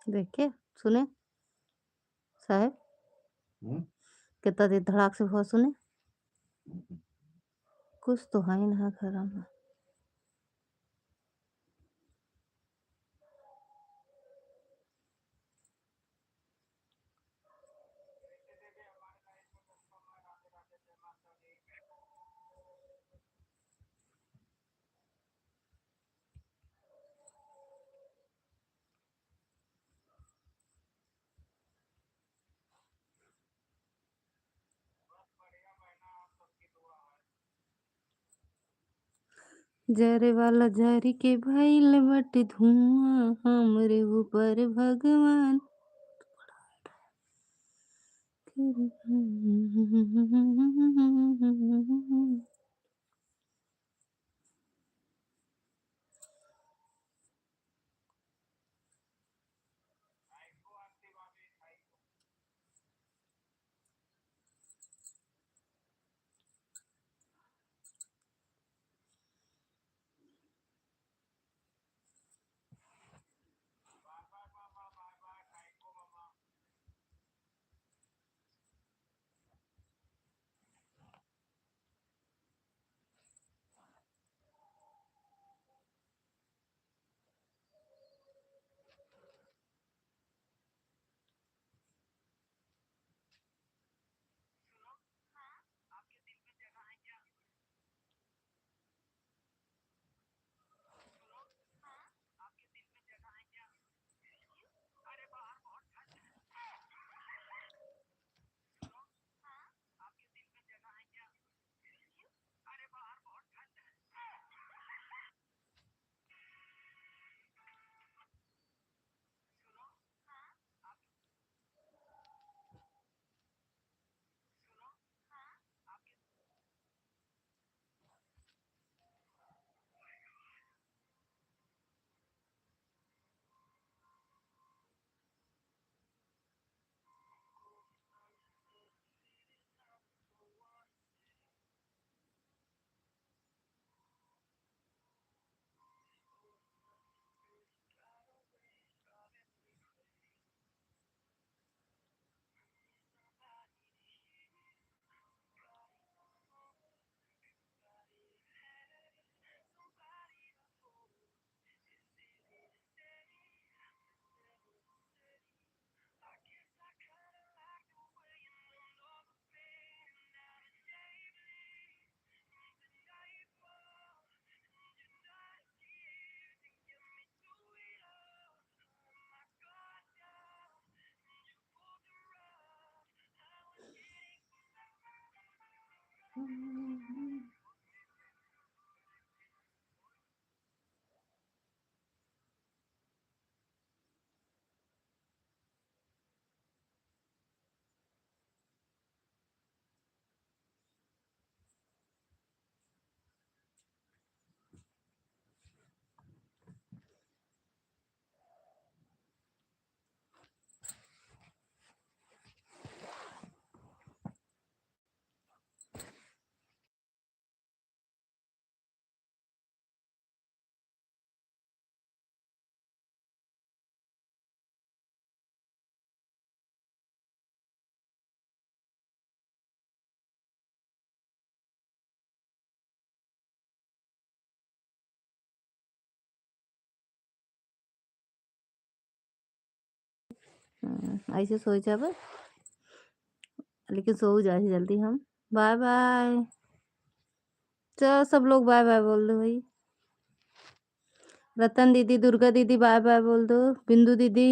देखिए, सुने साहब, हम्म, कितना देर धड़ाक से हुआ सुने। हम्म। कुछ तो है ही ना घर में। जरे वाला जारी के भइल बाटे धुआं, हमरे ऊपर भगवान ऐसे सो जाबे, लेकिन सो जाए जल्दी हम। Bye bye. चलो सब लोग बाय बाय बोल दो भाई। रतन दीदी, दुर्गा दीदी बाय बाय बोल दो। बिंदु दीदी,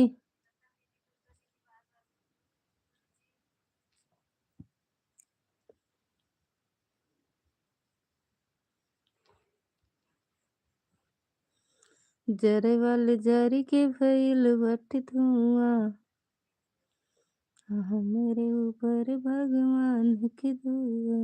जरे वाले जरी के भइल बाटे धुआं, हमरे ऊपर भगवान के दुआ।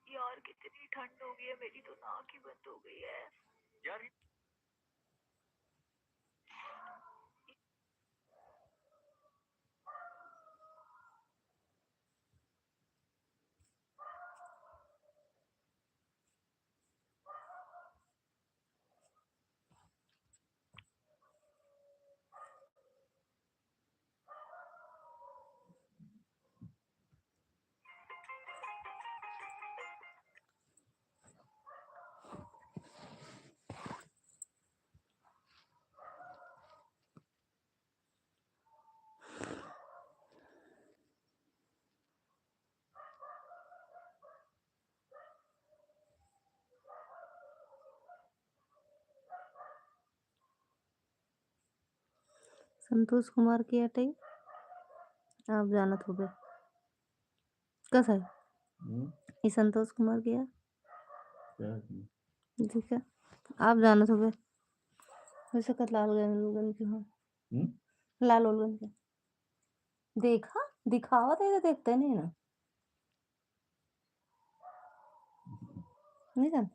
यार कितनी ठंड हो गई है, मेरी तो नाक ही बंद हो गई है यार। संतोष कुमार की अटई आप जानत होगे कसं आहे ये संतोष कुमार किया ठीक है, आप जानत होगे वैसे कत लाल गन की हाँ लाल ओलगन के देखा दिखावा तो देखते नहीं ना, नहीं जान।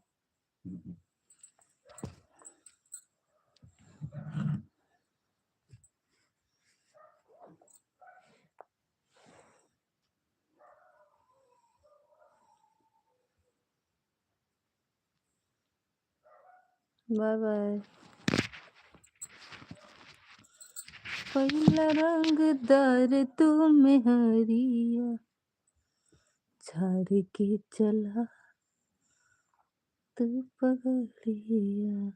Bye bye. पहिला रंगदार तू मेहरिया झाड़ के चला तू पगलिया।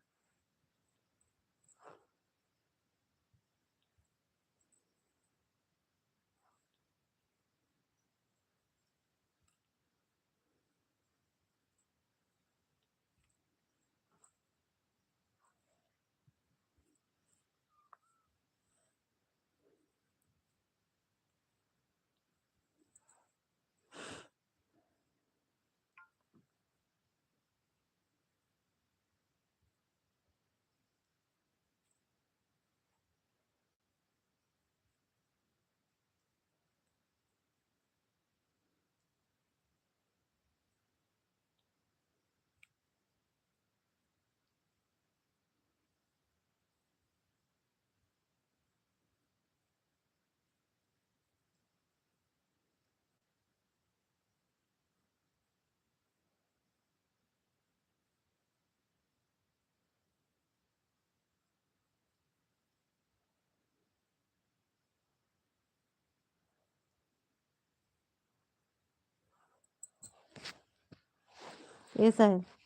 ऐसा है।